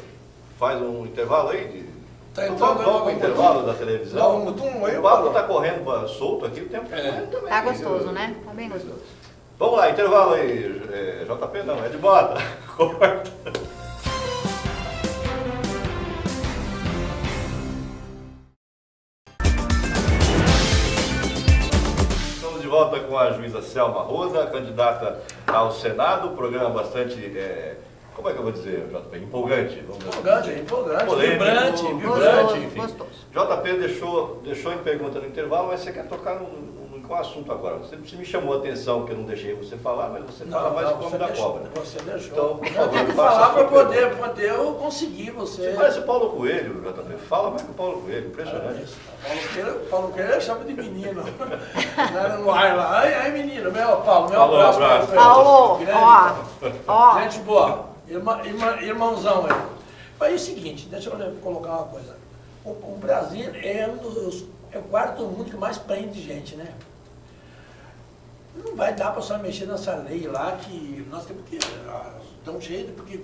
Faz um intervalo aí? Vamos para o intervalo da televisão. O papo está correndo solto aqui, o tempo está correndo também. Tá gostoso, né? Tá bem gostoso. Vamos lá, intervalo aí. JP não, é de bota. Corta. Estamos de volta com a juíza Selma Arruda, candidata ao Senado. Programa bastante, como é que eu vou dizer, JP? Empolgante. Empolgante. Polêmico, Vibrante. Enfim. Gostoso. JP deixou em pergunta no intervalo, mas você quer tocar num assunto agora. Você me chamou a atenção, que eu não deixei você falar, mas você fala mais como da cobra. Você deixou. Então, por eu favor, tenho que faça falar a sua para pergunta. poder eu conseguir você. Você parece o Paulo Coelho, JP. Fala mais que o Paulo Coelho, impressionante. Paulo Coelho chama de menino. No ar lá. Ai, menino, Paulo, meu Paulo, abraço. Paulo, ó. Gente boa, irmãozão aí. Mas é o seguinte, deixa eu colocar uma coisa. O Brasil é o quarto do mundo que mais prende gente, né? Não vai dar para só mexer nessa lei lá que nós temos que dar um jeito, porque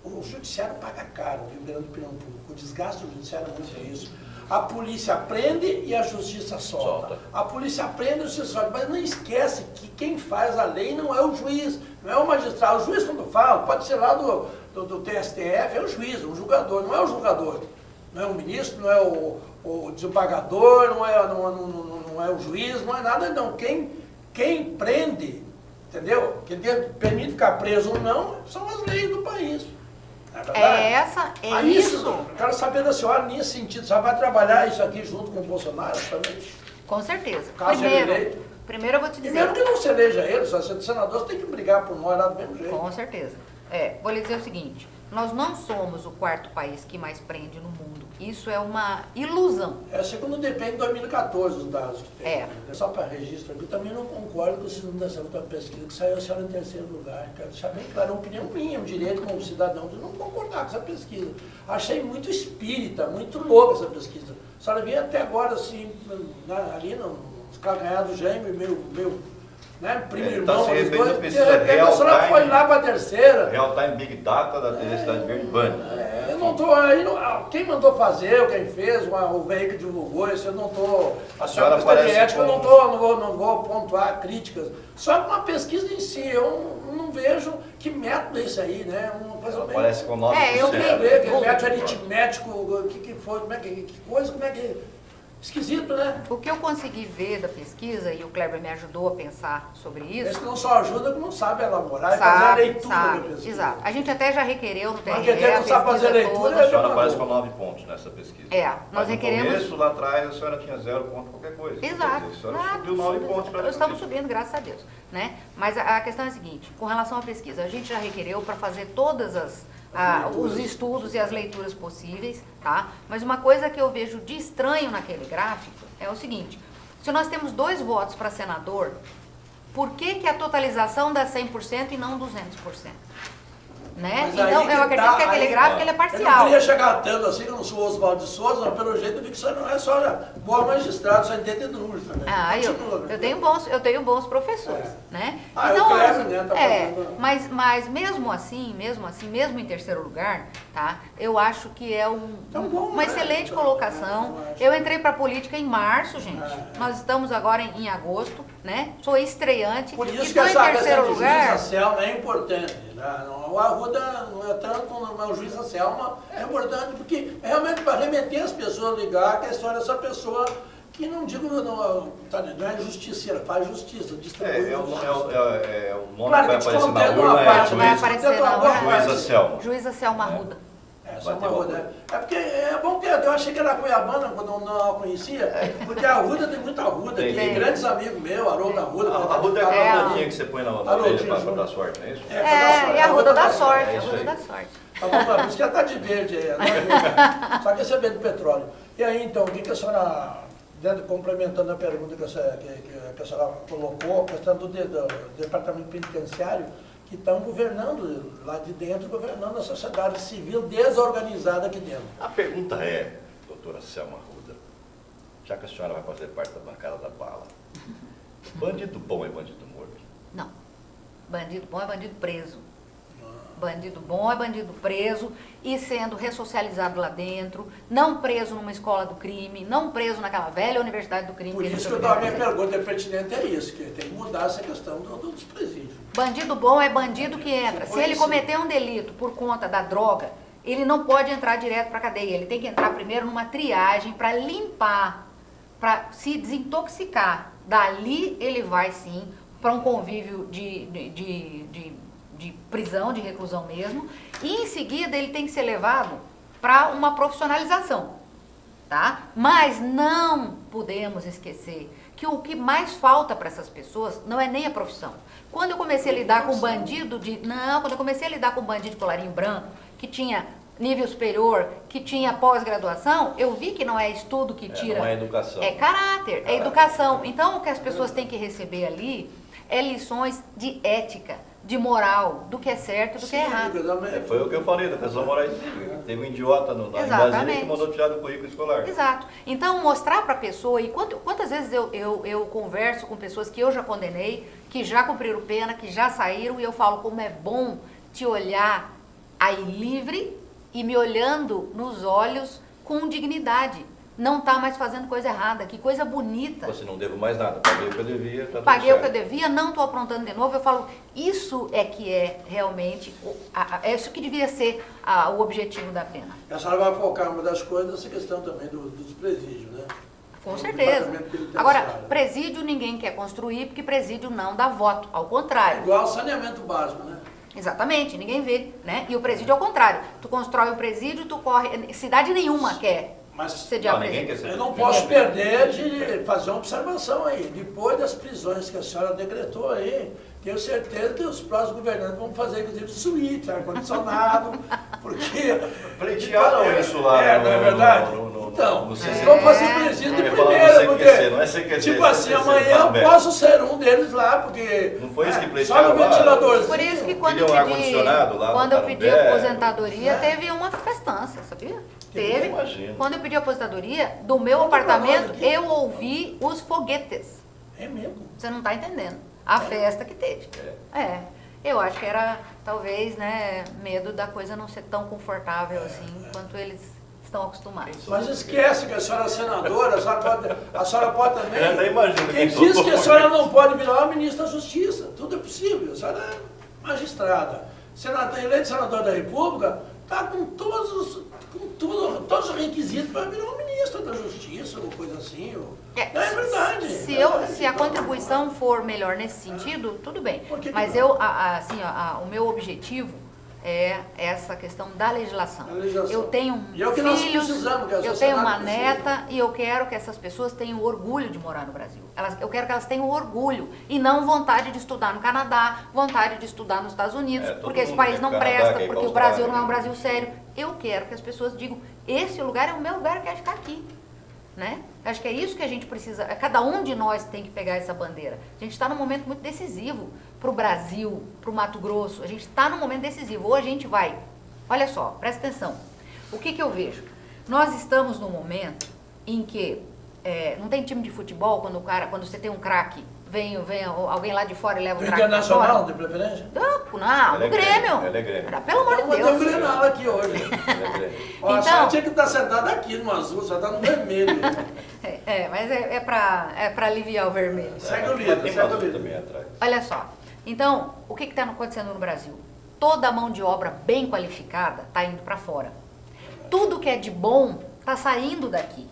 o judiciário paga caro, liberando opinião pública. O desgaste do judiciário é muito isso. A polícia prende e a justiça solta. Solta. A polícia prende e a justiça solta. Mas não esquece que quem faz a lei não é o juiz, não é o magistrado. O juiz, quando fala, pode ser lá do TSTF, é o juiz, o julgador, não é o julgador. Não é o ministro, não é o desembargador, não é o juiz, não é nada não. Quem prende, entendeu? Quem permite ficar preso ou não, são as leis do país. Isso. Eu quero saber da senhora nesse sentido. Você vai trabalhar isso aqui junto com o Bolsonaro também? Com certeza. Caso ele eleito. Primeiro eu vou te dizer. E mesmo que não se eleja ele, só sendo senador, você tem que brigar por nós lá do mesmo jeito. Com certeza. Vou lhe dizer o seguinte, nós não somos o quarto país que mais prende no mundo. Isso é uma ilusão. Segundo depende de 2014, os dados que tem. É. Só para registro aqui, também não concordo com o segundo dessa outra pesquisa, que saiu a senhora em terceiro lugar. Quero deixar bem claro, é uma opinião minha, um direito como cidadão, de não concordar com essa pesquisa. Achei muito espírita, muito louca essa pesquisa. A senhora vinha até agora, assim, ali nos calcanhares do Jaime, meu primo irmão, se os referindo à dois, de pesquisa repente a senhora Real foi Time. lá para a terceira. Real Time Big Data da Cidade Verde Band. Eu não estou aí, quem mandou fazer, quem fez, o veículo divulgou isso, eu não estou. A senhora questão de parece ética, eu com- não vou pontuar críticas. Só que uma pesquisa em si, eu não vejo que método é isso aí, né? Uma coisa Ela bem. parece com 9%. eu Tem vi. a ver, que método aritmético, o que foi, como é que. Esquisito, né? O que eu consegui ver da pesquisa, e o Kleber me ajudou a pensar sobre isso, Esse não só ajuda, que não sabe elaborar e fazer a leitura da pesquisa. exato. A gente até já requereu no TRE, Porque quem não sabe fazer leitura, toda. A senhora aparece com 9 pontos nessa pesquisa. Nós Mas no requeremos... começo, lá atrás, a senhora tinha 0 ponto qualquer coisa. Exato. Quer dizer, a senhora subiu 9 pontos para Estamos subindo, graças a Deus. Né? Mas a questão é a seguinte, com relação à pesquisa, a gente já requereu para fazer todas os estudos e as leituras possíveis, tá? Mas uma coisa que eu vejo de estranho naquele gráfico é o seguinte, se nós temos 2 votos para senador, por que a totalização dá 100% e não 200%? Né? Mas aí Então, eu acredito que aquele gráfico ele é Eu não parcial. queria chegar tanto assim, que eu não sou Oswaldo de Souza, mas pelo jeito eu vi que você não é só boa magistrado, só entende números também. Continua, né? Eu tenho bons professores, né? O Kleber, né, tá fazendo... mas mesmo assim, mesmo em terceiro lugar, tá? Eu acho que é uma excelente colocação. Eu entrei para política em março, gente. Nós estamos agora em agosto, né? Sou estreante Por e isso que estou em essa terceiro questão de lugar. juíza Selma é importante. Né? O Arruda não é tanto, mas o juíza Selma é importante porque realmente para remeter as pessoas, ligar a questão dessa pessoa que não digo, não é justiceira, faz justiça, distribui o nome Claro que vai que aparecer na descontando urna uma parte, vai é aparecer na urna. Juíza Selma. Juíza Selma Arruda. Essa é uma Arruda. É porque é bom ter, eu achei que era Cuiabana quando eu não a conhecia, porque a Arruda tem muita Arruda, tem grandes amigos meus, Haroldo Arruda. A Arruda é aquela rodinha que você põe na orelha para dar sorte, não é isso? E a Arruda dá sorte, É a isso Arruda aí. dá sorte. Tá bom, por isso que ela está de verde aí, só quer saber do petróleo. E aí, então, o que a senhora, complementando a pergunta que a senhora colocou, a questão do departamento penitenciário, que estão governando lá de dentro, governando a sociedade civil desorganizada aqui dentro. A pergunta é, doutora Selma Arruda, já que a senhora vai fazer parte da bancada da bala, bandido bom é bandido morto? Não. Bandido bom é bandido preso. Bandido bom é bandido preso e sendo ressocializado lá dentro, não preso numa escola do crime, não preso naquela velha universidade do crime. Por isso que eu dou a minha pergunta, é pertinente, é isso, que tem que mudar essa questão dos presídios. Bandido bom é bandido que entra. Se ele cometer um delito por conta da droga, ele não pode entrar direto para a cadeia. Ele tem que entrar primeiro numa triagem para limpar, para se desintoxicar. Dali ele vai sim para um convívio de prisão, de reclusão mesmo, e em seguida ele tem que ser levado para uma profissionalização, tá? Mas não podemos esquecer que o que mais falta para essas pessoas não é nem a profissão. Quando eu comecei a lidar com bandido quando eu comecei a lidar com bandido de colarinho branco, que tinha nível superior, que tinha pós-graduação, eu vi que não é estudo que tira. Não é educação. É caráter, é educação. Então o que as pessoas têm que receber ali é lições de ética, de moral, do que é certo e do que é errado. Foi o que eu falei, da pessoa moral e cívica. Teve um idiota na Exatamente. Brasília que mandou tirar do currículo escolar. Exato. Então, mostrar para a pessoa, e quantas vezes eu converso com pessoas que eu já condenei, que já cumpriram pena, que já saíram, e eu falo como é bom te olhar aí livre e me olhando nos olhos com dignidade. não está mais fazendo coisa errada, que coisa bonita. Você não devo mais nada, paguei o que eu devia, tá tudo Paguei o que eu certo. devia, não estou aprontando de novo. Eu falo, isso é que é realmente, é isso que devia ser o objetivo da pena. A senhora vai focar uma das coisas nessa questão também dos presídios, né? Com Do certeza. departamento penitenciário. Agora, presídio ninguém quer construir, porque presídio não dá voto, ao contrário. Igual saneamento básico, né? Exatamente, ninguém vê, né? E o presídio é o contrário. Tu constrói o presídio, tu corre... Cidade nenhuma quer Mas sediar o ninguém presídio. quer ser. eu não posso perder de fazer uma observação aí. Depois das prisões que a senhora decretou aí, tenho certeza que os próximos governantes vão fazer, inclusive, suíte, ar-condicionado, porque... Pleitearam isso lá, não é verdade? Então, vocês vão fazer presídio de Eu ia falar primeira, no porque... CQC, não é CQC, Tipo assim, CQC, amanhã eu Roberto. posso ser um deles lá, porque... Não foi isso que só pleitearam no lá? ventiladorzinho. Por isso que quando Queria eu um pedi, ar-condicionado lá no quando eu pedi Canindé. aposentadoria, teve uma festança, sabia? Teve. imagino. Quando eu pedi aposentadoria, do meu Conta pra apartamento, nós aqui. eu ouvi os foguetes. É mesmo? Você não está entendendo. A festa que teve. É. Eu acho que era, talvez, né, medo da coisa não ser tão confortável assim, quanto eles estão acostumados. Mas esquece que a senhora é senadora, a senhora pode também. Eu até imagino Quem quem diz sou. que a senhora não pode virar uma ministra da Justiça? Tudo é possível. A senhora é magistrada. Eleito senador da República, está com todos os requisitos para virar uma ministra da Justiça, ou coisa assim. É verdade. Se a contribuição for melhor nesse sentido, tudo bem. Por que Mas não? o meu objetivo é essa questão da legislação. A legislação. Eu tenho E é o que nós filhos, precisamos, que a eu tenho sociedade uma precisa. neta e eu quero que essas pessoas tenham orgulho de morar no Brasil. Eu quero que elas tenham orgulho e não vontade de estudar no Canadá, vontade de estudar nos Estados Unidos, todo porque esse mundo país quer não Canadá, presta, quer ir porque pra o Brasil Austrália, não é um né? Brasil sério. Eu quero que as pessoas digam, esse lugar é o meu lugar, eu quero ficar aqui. Né? Acho que é isso que a gente precisa, cada um de nós tem que pegar essa bandeira. A gente está num momento muito decisivo para o Brasil, para o Mato Grosso, a gente está num momento decisivo, ou a gente vai, olha só, presta atenção, o que eu vejo? Nós estamos num momento em que, não tem time de futebol, quando você tem um craque, vem alguém lá de fora e leva o Do craque pra Internacional, fora. de preferência? Não, Ela é do Grêmio. Grêmio, ela é Grêmio. Pelo amor de Então, eu vou ter um Deus. Grenal aqui hoje. Ó, a Então- senhora tinha que estar sentada aqui no azul, só está no vermelho. Mas é para aliviar o vermelho. Segue o líder, Tem segue o vazio líder. também atrás. Olha só, então, o que está acontecendo no Brasil? Toda a mão de obra bem qualificada está indo para fora. Tudo que é de bom está saindo daqui,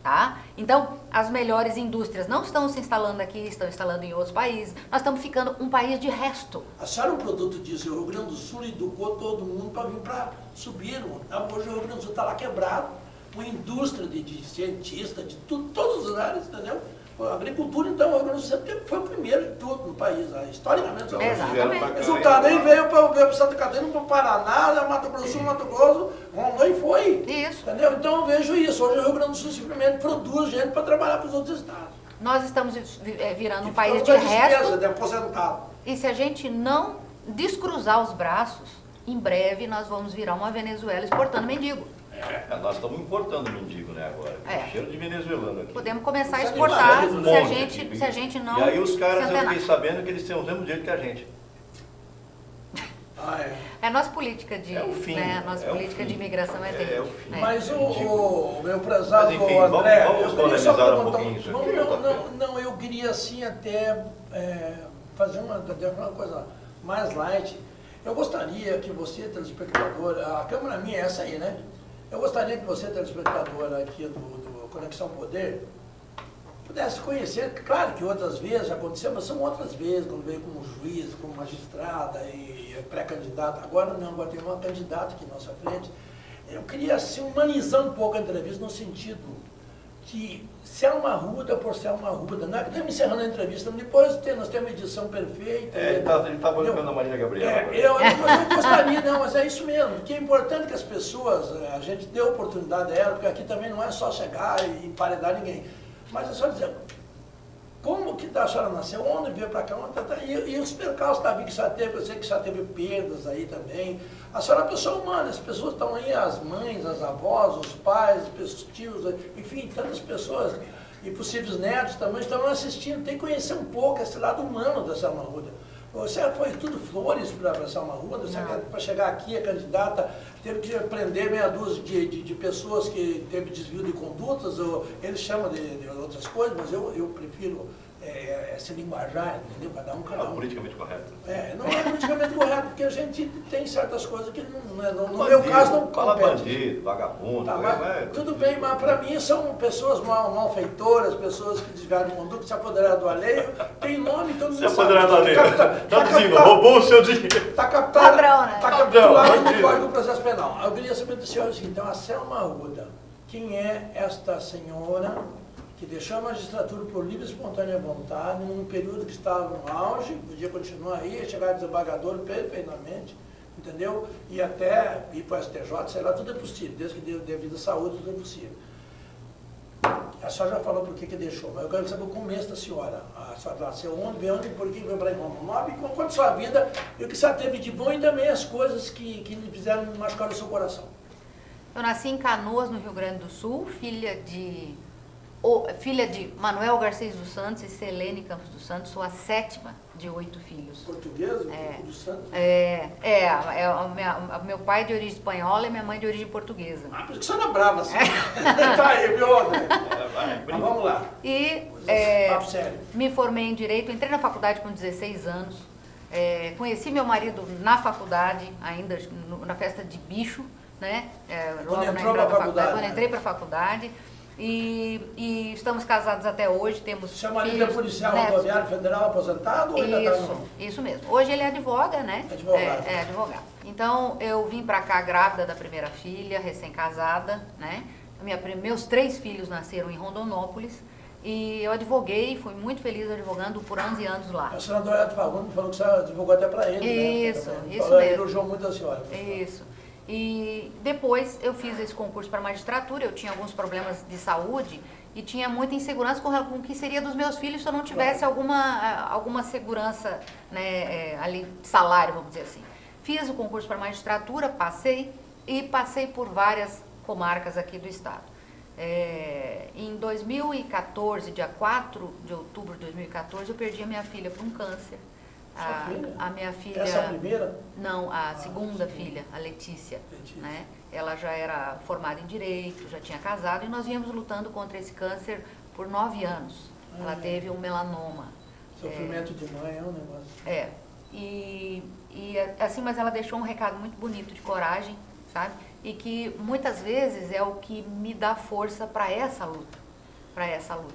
tá? Então, as melhores indústrias não estão se instalando aqui, estão instalando em outros países. Nós estamos ficando um país de resto. A senhora é um produto disso, o Rio Grande do Sul educou todo mundo para vir para subir. Hoje o Rio Grande do Sul está lá quebrado. Uma indústria de cientistas, de tudo, todos os lugares, entendeu? A agricultura, então, o Rio Grande do Sul sempre foi o primeiro de tudo no país, historicamente. Exatamente. Resultado, aí veio para Santa Catarina, para o Paraná, Mato Grosso do Sul, Mato Grosso, Rondônia e foi. Isso. Entendeu? Então eu vejo isso. Hoje o Rio Grande do Sul simplesmente produz gente para trabalhar para os outros estados. Nós estamos virando um E país de toda a despesa resto. de aposentado. E se a gente não descruzar os braços, em breve nós vamos virar uma Venezuela exportando mendigo. Nós estamos importando mendigo, né, agora. Cheiro de venezuelano aqui. Podemos começar a Isso é exportar Um se a monte gente, aqui. se a gente não... E aí os caras, se eu antenar. fiquei sabendo que eles têm o mesmo jeito que a gente. É a nossa política de, É o fim, né, a nossa é o política de fim. imigração é É terrível. o fim. Mas o meu prezado Mas, enfim, André, vamos eu queria só valorizar um perguntar, pouquinho isso aqui, não, eu queria assim até fazer uma coisa mais light. Eu gostaria que você, telespectador, a câmera minha é essa aí, né? Eu gostaria que você, telespectador aqui do Conexão Poder, pudesse conhecer, claro que outras vezes já aconteceu, mas são outras vezes, quando veio como juiz, como magistrada e pré-candidata. Agora não, agora tem uma candidata aqui na nossa frente. Eu queria assim, humanizar um pouco a entrevista no sentido que Selma Arruda por Selma Arruda, não é que estamos encerrando a entrevista, depois nós temos uma edição perfeita. Ele está colocando a Marília Gabriela. agora. Eu gostaria, não, mas é isso mesmo, porque é importante que as pessoas, a gente dê oportunidade a elas, porque aqui também não é só chegar e emparedar ninguém, mas é só dizer, como que a senhora nasceu, onde veio para cá, onde tá, e os percalços da vida que já teve, eu sei que já teve perdas aí também. A senhora é uma pessoa humana, as pessoas estão aí, as mães, as avós, os pais, os tios, enfim, tantas pessoas, e possíveis netos também estão assistindo, tem que conhecer um pouco esse lado humano da Selma Arruda. Você foi tudo flores para Selma Arruda? Para chegar aqui, a candidata teve que prender meia dúzia de pessoas que teve desvio de condutas, ou eles chamam de outras coisas, mas eu prefiro esse linguajar, entendeu? Cada um. Politicamente correto. Não é politicamente correto, porque a gente tem certas coisas que, no meu caso, não fala compete. bandido, vagabundo. Tá, mas, tudo bem, mas para mim são pessoas malfeitoras, pessoas que desviaram de conduta, se apoderaram do alheio, tem nome, todo mundo Se apoderaram do alheio. Traduzindo, captado, roubou o seu dinheiro. Está captado, Padrão, né? Está capturado no Código do Processo Penal. Eu queria saber do senhor o seguinte, então a Selma Arruda, quem é esta senhora que deixou a magistratura por livre e espontânea vontade, num período que estava no auge, podia continuar aí, chegar desembargador perfeitamente, entendeu? E até ir para o STJ, sei lá, tudo é possível, desde que dê devido à saúde, tudo é possível. A senhora já falou por que deixou, mas eu quero saber o começo da senhora. A senhora nasceu onde, veio onde, por que veio para Roma, e quanto a sua vida, e o que a senhora teve de bom e também as coisas que lhe fizeram machucar o seu coração. Eu nasci em Canoas, no Rio Grande do Sul, filha de Manuel Garcês dos Santos e Selene Campos dos Santos, sou a 7ª de 8 filhos. Portuguesa? Dos Santos? Meu pai é de origem espanhola e minha mãe de origem portuguesa. Por isso que você era brava assim. Tá aí, viu? Mas vamos lá. E Papo sério. me formei em Direito, entrei na faculdade com 16 anos, conheci meu marido na faculdade, ainda na festa de bicho, né? Quando entrou para a faculdade. Quando entrei para a faculdade. E estamos casados até hoje, temos Seu marido filhos, é policial netos. rodoviário federal aposentado ou ainda está no... Isso mesmo. Hoje ele advoga, né? Advogado. É advogado. Então, eu vim para cá grávida da primeira filha, recém-casada, né? Meus 3 filhos nasceram em Rondonópolis e eu advoguei, fui muito feliz advogando por 11 anos lá. A senhora Dourado Fagundes falou que você advogou até para ele, Isso, né? isso falou, mesmo. Elogiou muito a senhora. Isso. E depois eu fiz esse concurso para magistratura, eu tinha alguns problemas de saúde e tinha muita insegurança com o que seria dos meus filhos se eu não tivesse alguma segurança, né, ali, salário, vamos dizer assim. Fiz o concurso para magistratura, passei por várias comarcas aqui do estado. Em 2014, dia 4 de outubro de 2014, eu perdi a minha filha por um câncer. A minha filha... Essa é a primeira? Não, a segunda filha, a Letícia. Né? Ela já era formada em Direito, já tinha casado, e nós viemos lutando contra esse câncer por 9 anos. Ela teve um melanoma. Sofrimento de mãe é um negócio. Assim, mas ela deixou um recado muito bonito de coragem, sabe? E que muitas vezes é o que me dá força para essa luta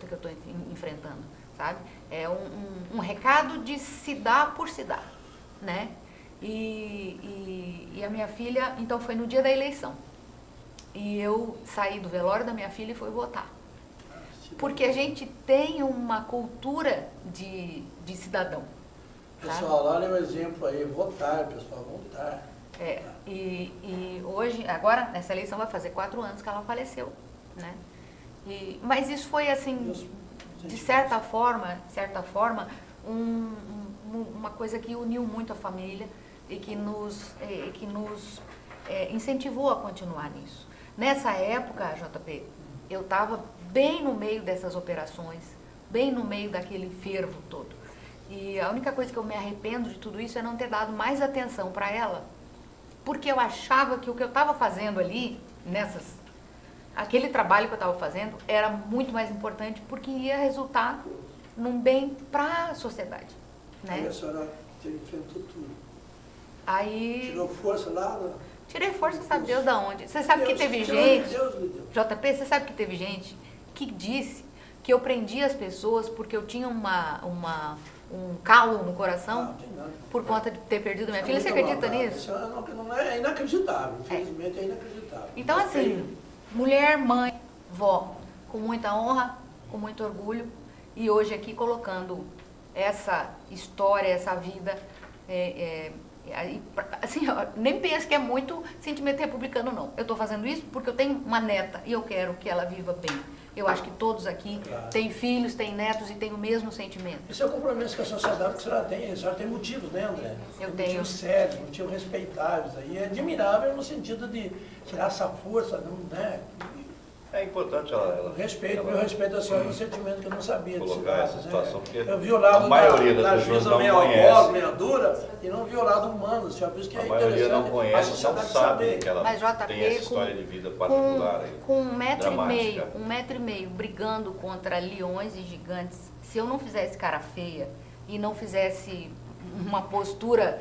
que eu estou enfrentando, sabe? É um recado de se dar por se dar, né? E a minha filha, então foi no dia da eleição. E eu saí do velório da minha filha e fui votar. Porque a gente tem uma cultura de cidadão. Pessoal, olha o exemplo aí, votar, pessoal, votar. E hoje, agora, nessa eleição vai fazer 4 anos que ela faleceu, né? Mas isso foi assim, de certa forma, uma coisa que uniu muito a família e que nos incentivou a continuar nisso. Nessa época, JP, eu estava bem no meio dessas operações, bem no meio daquele fervo todo. E a única coisa que eu me arrependo de tudo isso é não ter dado mais atenção para ela, porque eu achava que o que eu estava fazendo ali, aquele trabalho que eu estava fazendo, era muito mais importante, porque ia resultar num bem para a sociedade. Né? Aí a senhora enfrentou tudo. Aí... Tirou força lá? Tirei força, sabe Deus da onde? Você sabe que teve gente... JP, você sabe que teve gente que disse que eu prendia as pessoas porque eu tinha um calo no coração por conta de ter perdido minha filha. Você acredita nisso? É inacreditável, infelizmente é inacreditável. Então, assim, mulher, mãe, vó, com muita honra, com muito orgulho, e hoje aqui colocando essa história, essa vida, assim, nem penso que é muito sentimento republicano, não. Eu estou fazendo isso porque eu tenho uma neta e eu quero que ela viva bem. Eu acho que todos aqui têm filhos, têm netos e têm o mesmo sentimento. Esse é o compromisso com a sociedade que a senhora tem motivos, né, André? Eu tem tenho. Motivos sérios, motivos respeitáveis. Aí é admirável no sentido de tirar essa força, né? É importante ela Meu respeito à senhora, um sentimento que eu não sabia desse colocar lado, essa situação, porque eu vi o lado a maioria da das pessoas juíza não meio conhece. alcoólatra, meio dura, e não vi o lado humano. Senhora, por isso que A é maioria não interessante a conhece, não sociedade sabe saber. que ela Mas, JP, tem essa com- história de vida particular aí. Com 1,5 m, dramática. 1,5 m brigando contra leões e gigantes, se eu não fizesse cara feia e não fizesse uma postura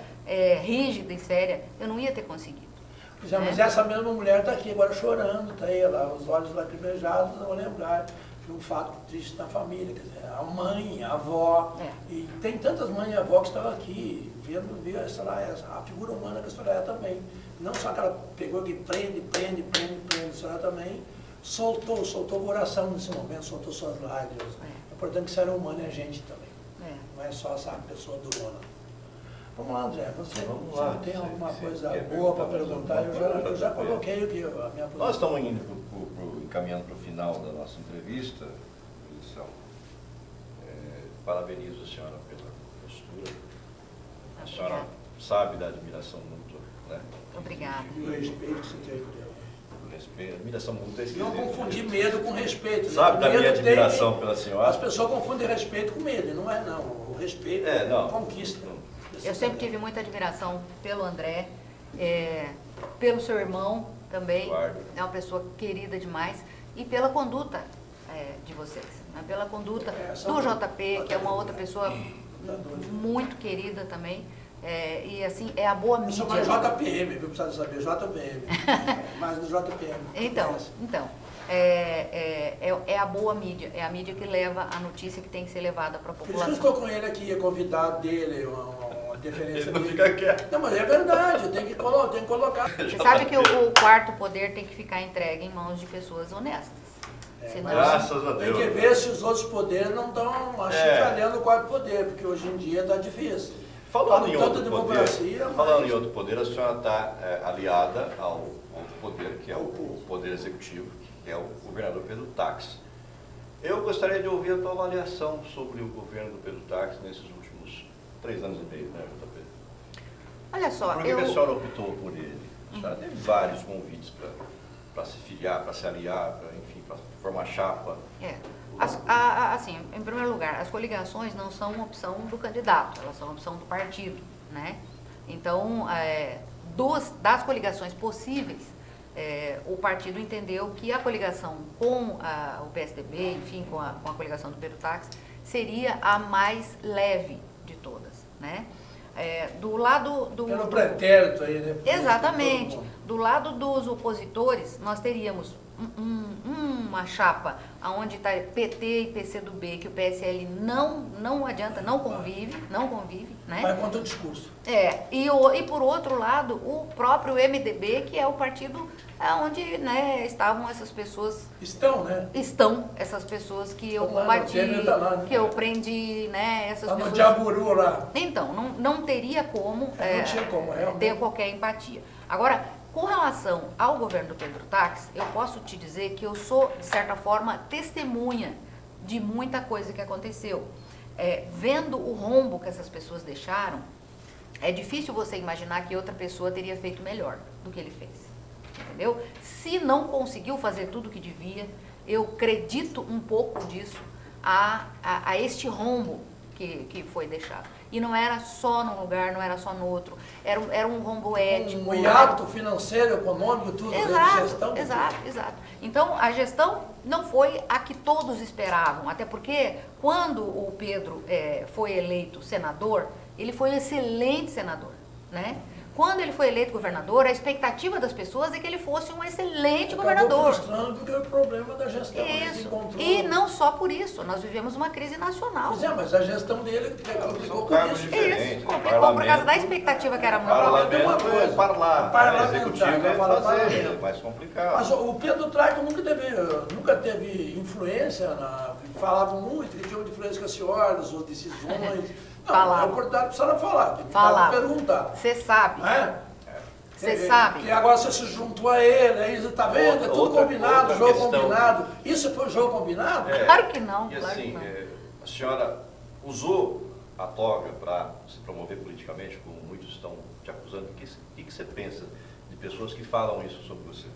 rígida e séria, eu não ia ter conseguido. Já, mas essa mesma mulher está aqui agora chorando, está aí, lá, os olhos lacrimejados, não vou lembrar de um fato triste na família, quer dizer, a mãe, a avó, e tem tantas mães e avós que estão aqui, vendo a figura humana que a senhora é também. Não só que ela pegou que prende, a senhora também soltou o coração nesse momento, soltou suas lágrimas. É importante que a senhora é humana e a gente também, não é só essa pessoa durona. Vamos lá, André, você tem alguma coisa boa para perguntar? Eu já coloquei aqui a minha posição. Nós estamos indo encaminhando para o final da nossa entrevista, Eleição. Parabenizo a senhora pela postura. A senhora sabe da admiração mútua, né? Obrigada. E o respeito que você tem por ela. Respeito, admiração mútua é Não esquisito. confundir medo com respeito. Sabe da Medo minha tem- admiração pela senhora? As pessoas confundem respeito com medo, e não é não. O respeito não. conquista. Eu sempre tive muita admiração pelo André, pelo seu irmão também, Eduardo. é uma pessoa querida demais, e pela conduta de vocês, né? Pela conduta do JP, que é uma outra pessoa muito querida também, e assim, é a boa Eu sou mídia. mais JPM, viu? Precisa saber, JPM. Mais do JPM. Então, é a boa mídia, é a mídia que leva a notícia que tem que ser levada para a Por isso que eu população. estou com ele aqui, convidado dele, uma deferência Ele não dele. fica quieto. Não, mas é verdade, tem que colocar. Você sabe que o quarto poder tem que ficar entregue em mãos de pessoas honestas. Senão, Graças a Tem Deus. que ver se os outros poderes não estão achincalhando o quarto poder, porque hoje em dia está difícil. Falando em Tanta outro democracia, poder, falando em outro poder, a senhora está aliada ao outro poder, que é o poder executivo, que é o governador Pedro Táxi. Eu gostaria de ouvir a tua avaliação sobre o governo do Pedro Táxi nesses últimos 3 anos e meio, né, JP? olha só, Por que a senhora optou por ele? A senhora teve vários convites para se filiar, para se aliar, enfim, para formar chapa. Assim, em primeiro lugar, as coligações não são uma opção do candidato, elas são uma opção do partido, né? Então, das coligações possíveis, o partido entendeu que a coligação com o PSDB, enfim, com a coligação do Pedro Táxi, seria a mais leve de todas, né? Do lado do... Pelo pretérito aí, né? Exatamente. Do lado dos opositores, nós teríamos uma chapa onde está PT e PCdoB, que o PSL não adianta, não convive, né? Vai contra o discurso. E por outro lado, o próprio MDB, que é o partido onde, né, estavam essas pessoas... Estão essas pessoas que eu Estão lá, combati, o Temer tá lá, né? que eu prendi, né, essas Tá no pessoas... Diaburu lá. Então, não teria como, não tinha como, realmente. ter qualquer empatia. Agora, com relação ao governo do Pedro Táxi, eu posso te dizer que eu sou, de certa forma, testemunha de muita coisa que aconteceu. Vendo o rombo que essas pessoas deixaram, é difícil você imaginar que outra pessoa teria feito melhor do que ele fez. Entendeu? Se não conseguiu fazer tudo o que devia, eu acredito um pouco disso a este rombo que foi deixado. E não era só num lugar, não era só no outro. Era um rombo ético. Um hiato financeiro, econômico, tudo. Exato, Gestão. exato. Então, a gestão não foi a que todos esperavam. Até porque, quando o Pedro foi eleito senador, ele foi um excelente senador, né? Quando ele foi eleito governador, a expectativa das pessoas é que ele fosse um excelente governador. Frustrando porque é o problema da gestão. Isso. E não só por isso, nós vivemos uma crise nacional. Pois mas a gestão dele complicou São com cargos isso. diferentes. Isso, complicou por causa da expectativa que era maior. Parlamento uma coisa. é parlamentar, Parlamentar, executivo é vai falar fazer, parlamento. mais complicado. Mas o Pedro Trago nunca teve influência, falavam muito que tinha influência com as senhoras, suas decisões. Não, Falava. é oportunidade para a senhora falar, tem que Falava. perguntar. Você sabe. Né? Você sabe. E agora você se juntou a ele, aí você tá vendo? É tudo Outra combinado, jogo questão. combinado. Isso foi jogo combinado? Claro que não, E claro assim, que não. a senhora usou a toga para se promover politicamente, como muitos estão te acusando. O que você pensa de pessoas que falam isso sobre você?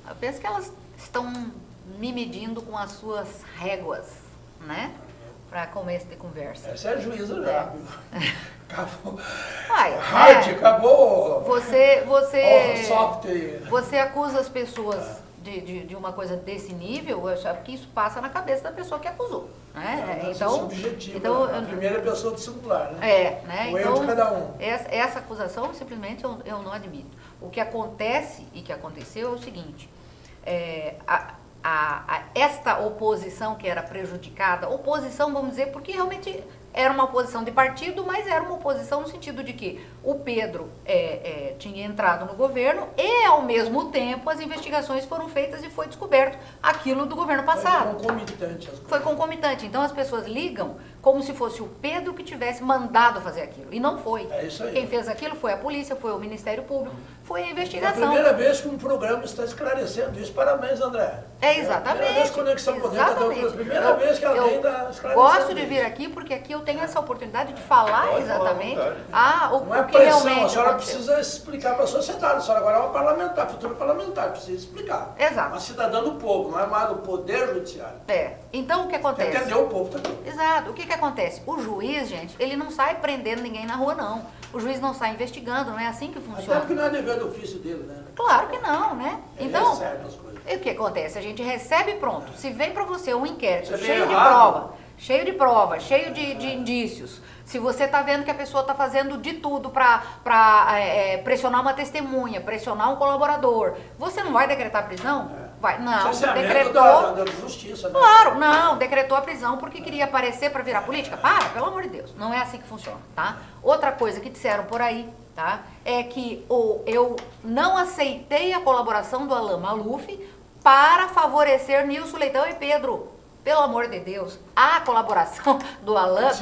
Eu penso que elas estão me medindo com as suas réguas, né? Para começo de conversa. Essa é a juíza já, viu? Acabou. Ai, Hard, acabou. Soft. Você acusa as pessoas de uma coisa desse nível, eu acho que isso passa na cabeça da pessoa que acusou. Né? Então, subjetivo, a primeira pessoa do singular, né? Né? O erro de cada um. Essa acusação, simplesmente, eu não admito. O que acontece e que aconteceu é o seguinte, esta oposição que era prejudicada, oposição, vamos dizer, porque realmente era uma oposição de partido, mas era uma oposição no sentido de que o Pedro tinha entrado no governo e, ao mesmo tempo, as investigações foram feitas e foi descoberto aquilo do governo passado. Foi concomitante. Foi concomitante. Então, as pessoas ligam como se fosse o Pedro que tivesse mandado fazer aquilo. E não foi. É isso aí. Quem fez aquilo foi a polícia, foi o Ministério Público, foi a É a investigação. primeira vez que um programa está esclarecendo isso. Parabéns, André. Exatamente. É a primeira vez que Conexão Poder está dando a primeira vez que eu alguém está esclarecendo. Gosto de vir aqui porque aqui eu tenho essa oportunidade de falar exatamente o Não é que pressão, realmente a senhora aconteceu. precisa explicar para a sociedade. A senhora agora é uma parlamentar, futura parlamentar, precisa explicar. Exato. Uma cidadã do povo, não é mais do poder judiciário. Então, o que acontece? Entendeu o povo também. Exato. O que acontece? O juiz, gente, ele não sai prendendo ninguém na rua, não. O juiz não sai investigando, não é assim que Até funciona. porque não é dever do ofício dele, né? Claro que não, né? Ele Então, recebe as coisas. o que acontece? A gente recebe pronto. Se vem para você um inquérito Você vem cheio de errado. prova, cheio de indícios, se você está vendo que a pessoa está fazendo de tudo para pressionar uma testemunha, pressionar um colaborador, você não vai decretar prisão? Vai. Não, Cerceamento decretou. da justiça, né? Claro, não, decretou a prisão porque queria aparecer para virar política. Para, pelo amor de Deus, não é assim que funciona, tá? Outra coisa que disseram por aí, tá? É que eu não aceitei a colaboração do Alain Maluf para favorecer Nilson Leitão e Pedro. Pelo amor de Deus, a colaboração do Alain,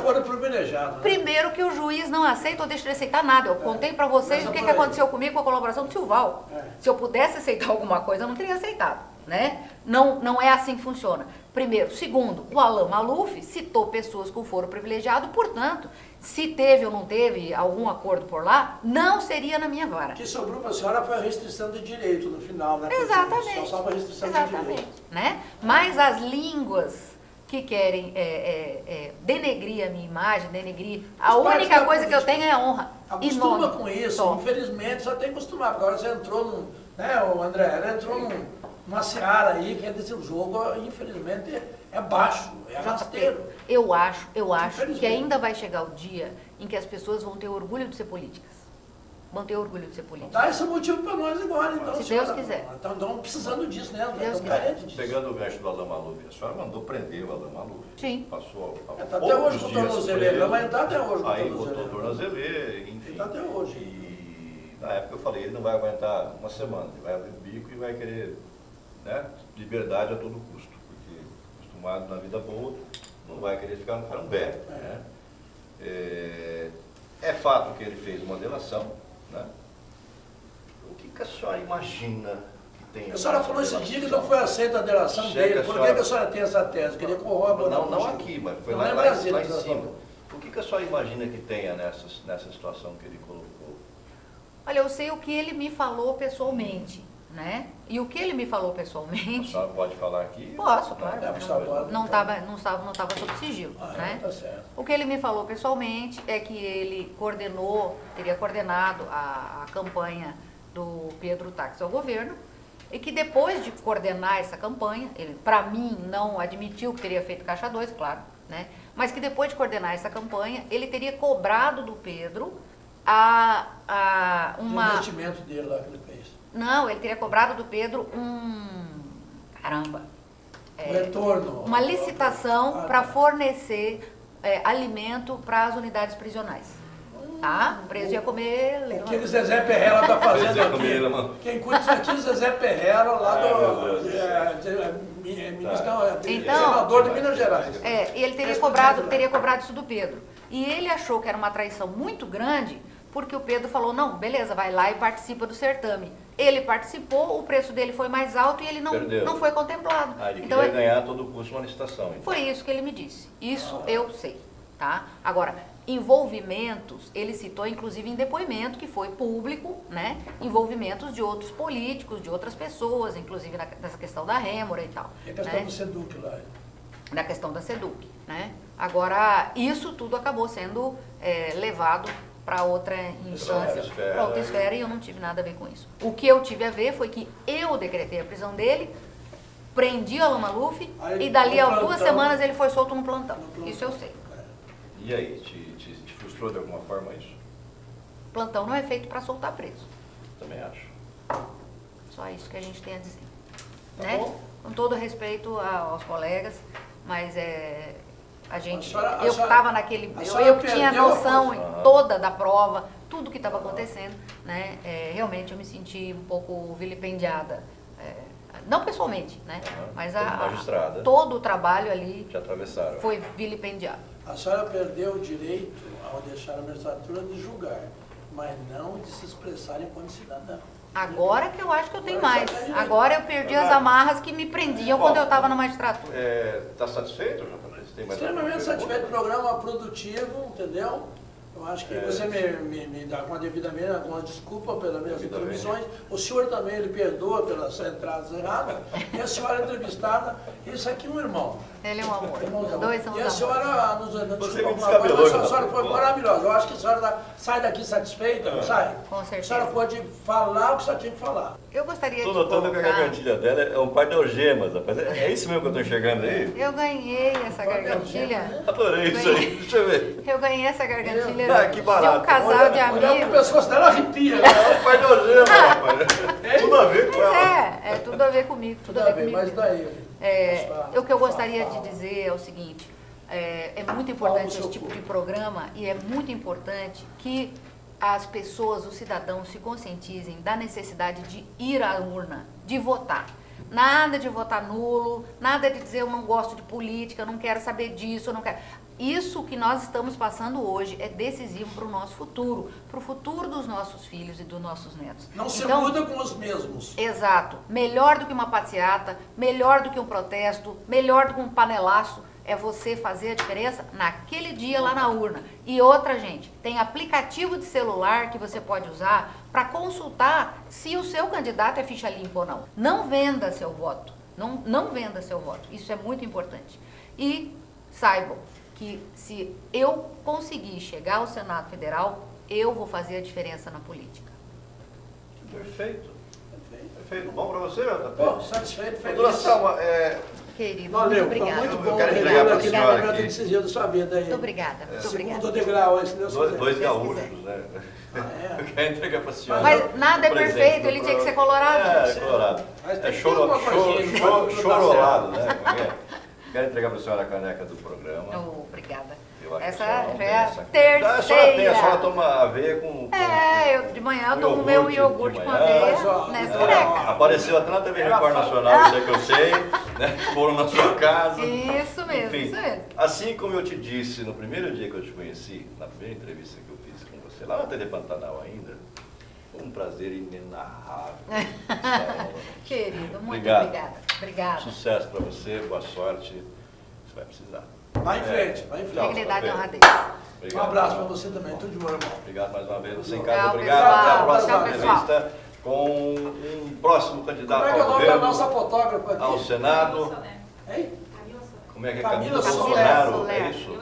Foram privilegiados, né? primeiro que o juiz não aceita ou deixa de aceitar nada. Eu contei para vocês o que aconteceu comigo com a colaboração do Silval. Se eu pudesse aceitar alguma coisa, eu não teria aceitado, né? Não é assim que funciona. Primeiro. Segundo, o Alain Maluf citou pessoas com foro privilegiado, portanto, se teve ou não teve algum acordo por lá, não seria na minha vara. O que sobrou para a senhora foi a restrição de direito no final, né? Exatamente. Só uma restrição de direito. Né? Mas as línguas que querem denegrir a minha imagem, denegrir... A única coisa que eu tenho é a honra. Acostuma com isso, infelizmente, só tem que acostumar. Porque agora você entrou num... Né, o André, ela entrou numa seara aí, que o jogo, infelizmente, é baixo, é rasteiro. Eu acho que ainda vai chegar o dia em que as pessoas vão ter orgulho de ser políticas. Vão ter orgulho de ser políticas. Dá esse motivo para nós agora, então. Se Deus quiser. Estamos precisando disso, né, André? Deus Estamos carentes disso. Pegando o gancho do Alain Maluf, a senhora mandou prender o Alain Maluf. Sim. Passou Está até hoje com o tornozeleiro, mas está até hoje com o Aí tornozeleiro. botou o tornozeleiro, enfim. Está até hoje. E na época eu falei, ele não vai aguentar uma semana, ele vai abrir o bico e vai querer, né, liberdade a todo custo, porque acostumado na vida boa, não vai querer ficar no carambé. Né? É fato que ele fez uma delação, né? O que a senhora imagina que tem? A senhora falou esse dia que não foi aceita a delação dele. Por que a senhora tem essa tese? Queria corroborar. Não aqui, mas foi Não lá é em Brasília, cima. O que a senhora imagina que tenha nessa situação que ele colocou? Olha, eu sei o que ele me falou pessoalmente, né? E o que ele me falou pessoalmente... A senhora pode falar aqui? Posso, claro. Não estava sob sigilo, né? Tá certo. O que ele me falou pessoalmente é que ele teria coordenado a campanha do Pedro Táxi ao governo, e que depois de coordenar essa campanha, ele, para mim, não admitiu que teria feito caixa 2, claro, né? Mas que depois de coordenar essa campanha, ele teria cobrado do Pedro O investimento dele lá que ele fez. Não, ele teria cobrado do Pedro retorno. uma licitação para fornecer alimento para as unidades prisionais. Tá? O preso ia comer... O que o Zezé Perrella está fazendo aqui. Quem cuida disso aqui é o Zezé Perrella, lá do senador de Minas Gerais. E ele teria cobrado isso do Pedro. E ele achou que era uma traição muito grande, porque o Pedro falou, não, beleza, vai lá e participa do certame. Ele participou, o preço dele foi mais alto e ele não foi contemplado. Ele queria ganhar a todo custo uma licitação. Então. Foi isso que ele me disse. Isso eu sei, tá? Agora, envolvimentos, ele citou inclusive em depoimento que foi público, né? Envolvimentos de outros políticos, de outras pessoas, inclusive nessa questão da Rêmora e tal. E a questão né? do SEDUC lá. Na questão da SEDUC, né? Agora, isso tudo acabou sendo levado para outra instância, para outra esfera, e eu não tive nada a ver com isso. O que eu tive a ver foi que eu decretei a prisão dele, prendi o Alan Maluf, e dali a 2 semanas ele foi solto no plantão. Isso eu sei. E aí, te frustrou de alguma forma isso? Plantão não é feito para soltar preso. Também acho. Só isso que a gente tem a dizer. Tá Né? bom. Com todo respeito aos colegas, mas a gente, A eu senhora- estava naquele, a eu senhora tinha perdeu a noção posição. toda da prova, tudo que estava acontecendo, né? Realmente eu me senti um pouco vilipendiada, não pessoalmente, né? Mas como magistrada. todo o trabalho ali Te atravessaram. foi vilipendiado. A senhora perdeu o direito, ao deixar a magistratura, de julgar, mas não de se expressar enquanto cidadã. Agora que eu acho que eu tenho Agora mais. você tem direito. Agora eu perdi as amarras que me prendiam Bom, quando eu estava na magistratura. Está satisfeito, JP? Você tem mais alguma Extremamente pergunta? satisfeito, programa produtivo, entendeu? Eu acho que você me dá com a devida maneira alguma desculpa pelas minhas Devidamente. interrupções. O senhor também, ele perdoa pelas entradas erradas. E a senhora entrevistada, isso aqui é um irmão. Ele é um amor. Irmãozão. Os dois são E a amores. senhora nos Você desculpa me alguma descabelou, coisa, mas a já. senhora foi maravilhosa. Eu acho que a senhora sai daqui satisfeita, não sai? Com certeza. A senhora pode falar o que a senhora tinha que falar. Eu gostaria Estou de notando que a colocar... gargantilha dela é um par de algemas, rapaz. É isso mesmo que eu estou enxergando aí? Eu ganhei essa gargantilha. Adorei isso aí. Deixa eu ver. Eu ganhei essa gargantilha Ah, que barato. de um casal de Olha o amigos. pescoço dela arrepia. Né? É um par de algemas, rapaz. Tudo a ver com Mas ela. é tudo a ver comigo, tudo a ver comigo. Mas daí... O que eu gostaria de dizer é o seguinte, é muito importante esse tipo de programa e é muito importante que as pessoas, os cidadãos se conscientizem da necessidade de ir à urna, de votar. Nada de votar nulo, nada de dizer eu não gosto de política, eu não quero saber disso, eu não quero... Isso que nós estamos passando hoje é decisivo para o nosso futuro, para o futuro dos nossos filhos e dos nossos netos. Não se Então, muda com os mesmos. exato. Melhor do que uma passeata, melhor do que um protesto, melhor do que um panelaço, é você fazer a diferença naquele dia lá na urna. E outra, gente, tem aplicativo de celular que você pode usar para consultar se o seu candidato é ficha limpa ou não. Não venda seu voto. Não venda seu voto. Isso é muito importante. E saibam que se eu conseguir chegar ao Senado Federal, eu vou fazer a diferença na política. Perfeito. Perfeito. Bom para você, JP? Pô, satisfeito, feliz. Doutora Salma, Querido, Valeu, muito foi obrigada. muito bom Eu quero ter entregar pra aqui no senhora momento aqui. decisivo da sua vida aí. Muito obrigada, muito obrigada. Segundo degrau, aí, se Deus quiser. dois se Deus gaúchos, quiser. né? É. Eu quero entregar para a senhora. Mas nada é o presente perfeito, do ele tinha que ser programa. colorado. É, colorado. Mas tem É que ter alguma coisinha que pode não dar chorolado, né? Como é que é? Quero entregar para a senhora a caneca do programa. Oh, obrigada. Eu acho que Essa a senhora não já tem é a essa caneca. A senhora tem, a terceira. senhora toma aveia com De manhã eu com tomo meu iogurte iogurte de com manhã. aveia Mas, ó, nessa é, caneca. Apareceu até na TV Record Nacional, isso é que eu sei, né? Foram na sua casa. Isso mesmo, Enfim, isso mesmo. assim como eu te disse no primeiro dia que eu te conheci, na primeira entrevista que eu fiz com você, lá na TV Pantanal ainda, foi um prazer inenarrável. Querido, muito Obrigado. obrigada. Obrigada. Sucesso para você, boa sorte. Você vai precisar. Vai em frente, vai em Tchau. frente. Dignidade e Pedro. honradez. Um Obrigado. abraço para você também, tudo de bom, irmão. Obrigado mais uma vez. Você em Tchau, casa, obrigado. pessoal. Até a próxima Tchau, pessoal. entrevista com um próximo candidato Como é que é o ao nome da governo, nossa fotógrafa aqui? ao Senado. Hein? Como é que é? Camila Bolsonaro, Soler. é isso?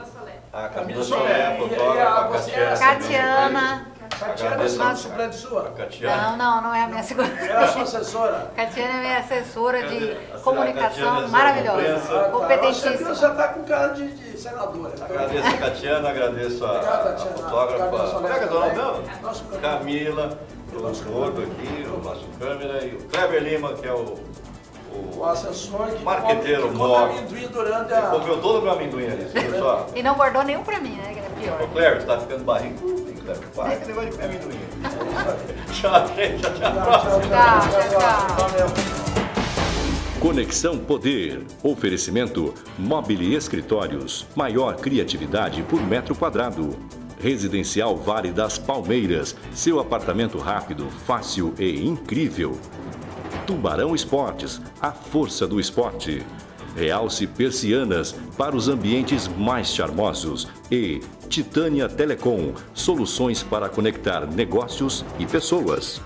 A Camila Camila Soler. Soler, E fotógrafa, você é Catiana. Catiana. Catiana, Agradeço. nossa suplente sua. A Catiana. Não é a minha segunda. Ela é sua assessora. Catiana é minha assessora de Catiana, comunicação da maravilhosa, imprensa. Você competentíssima. está com cara de senadora. Agradeço a Catiana, agradeço a Obrigado, Catiana. fotógrafa. Camila Como é que é o nome Soler. dela? Nosso Camila, o gordo aqui, o nosso câmera, e o Kleber Lima, que é O assessor que marqueteiro come móvel. amendoim durante Ele a... comeu todo o meu amendoim ali, você viu só? E não guardou nenhum pra mim, né? Que é pior. Ô Cleber, você tá ficando barrigo? Cleber, para que negócio de comer amendoim. Tchau, gente, até a próxima. Tchau. Valeu. Conexão Poder. Oferecimento Mobile Escritórios. Maior criatividade por metro quadrado. Residencial Vale das Palmeiras. Seu apartamento rápido, fácil e incrível. Tubarão Esportes. A força do esporte. Realce Persianas para os ambientes mais charmosos e Titânia Telecom, soluções para conectar negócios e pessoas.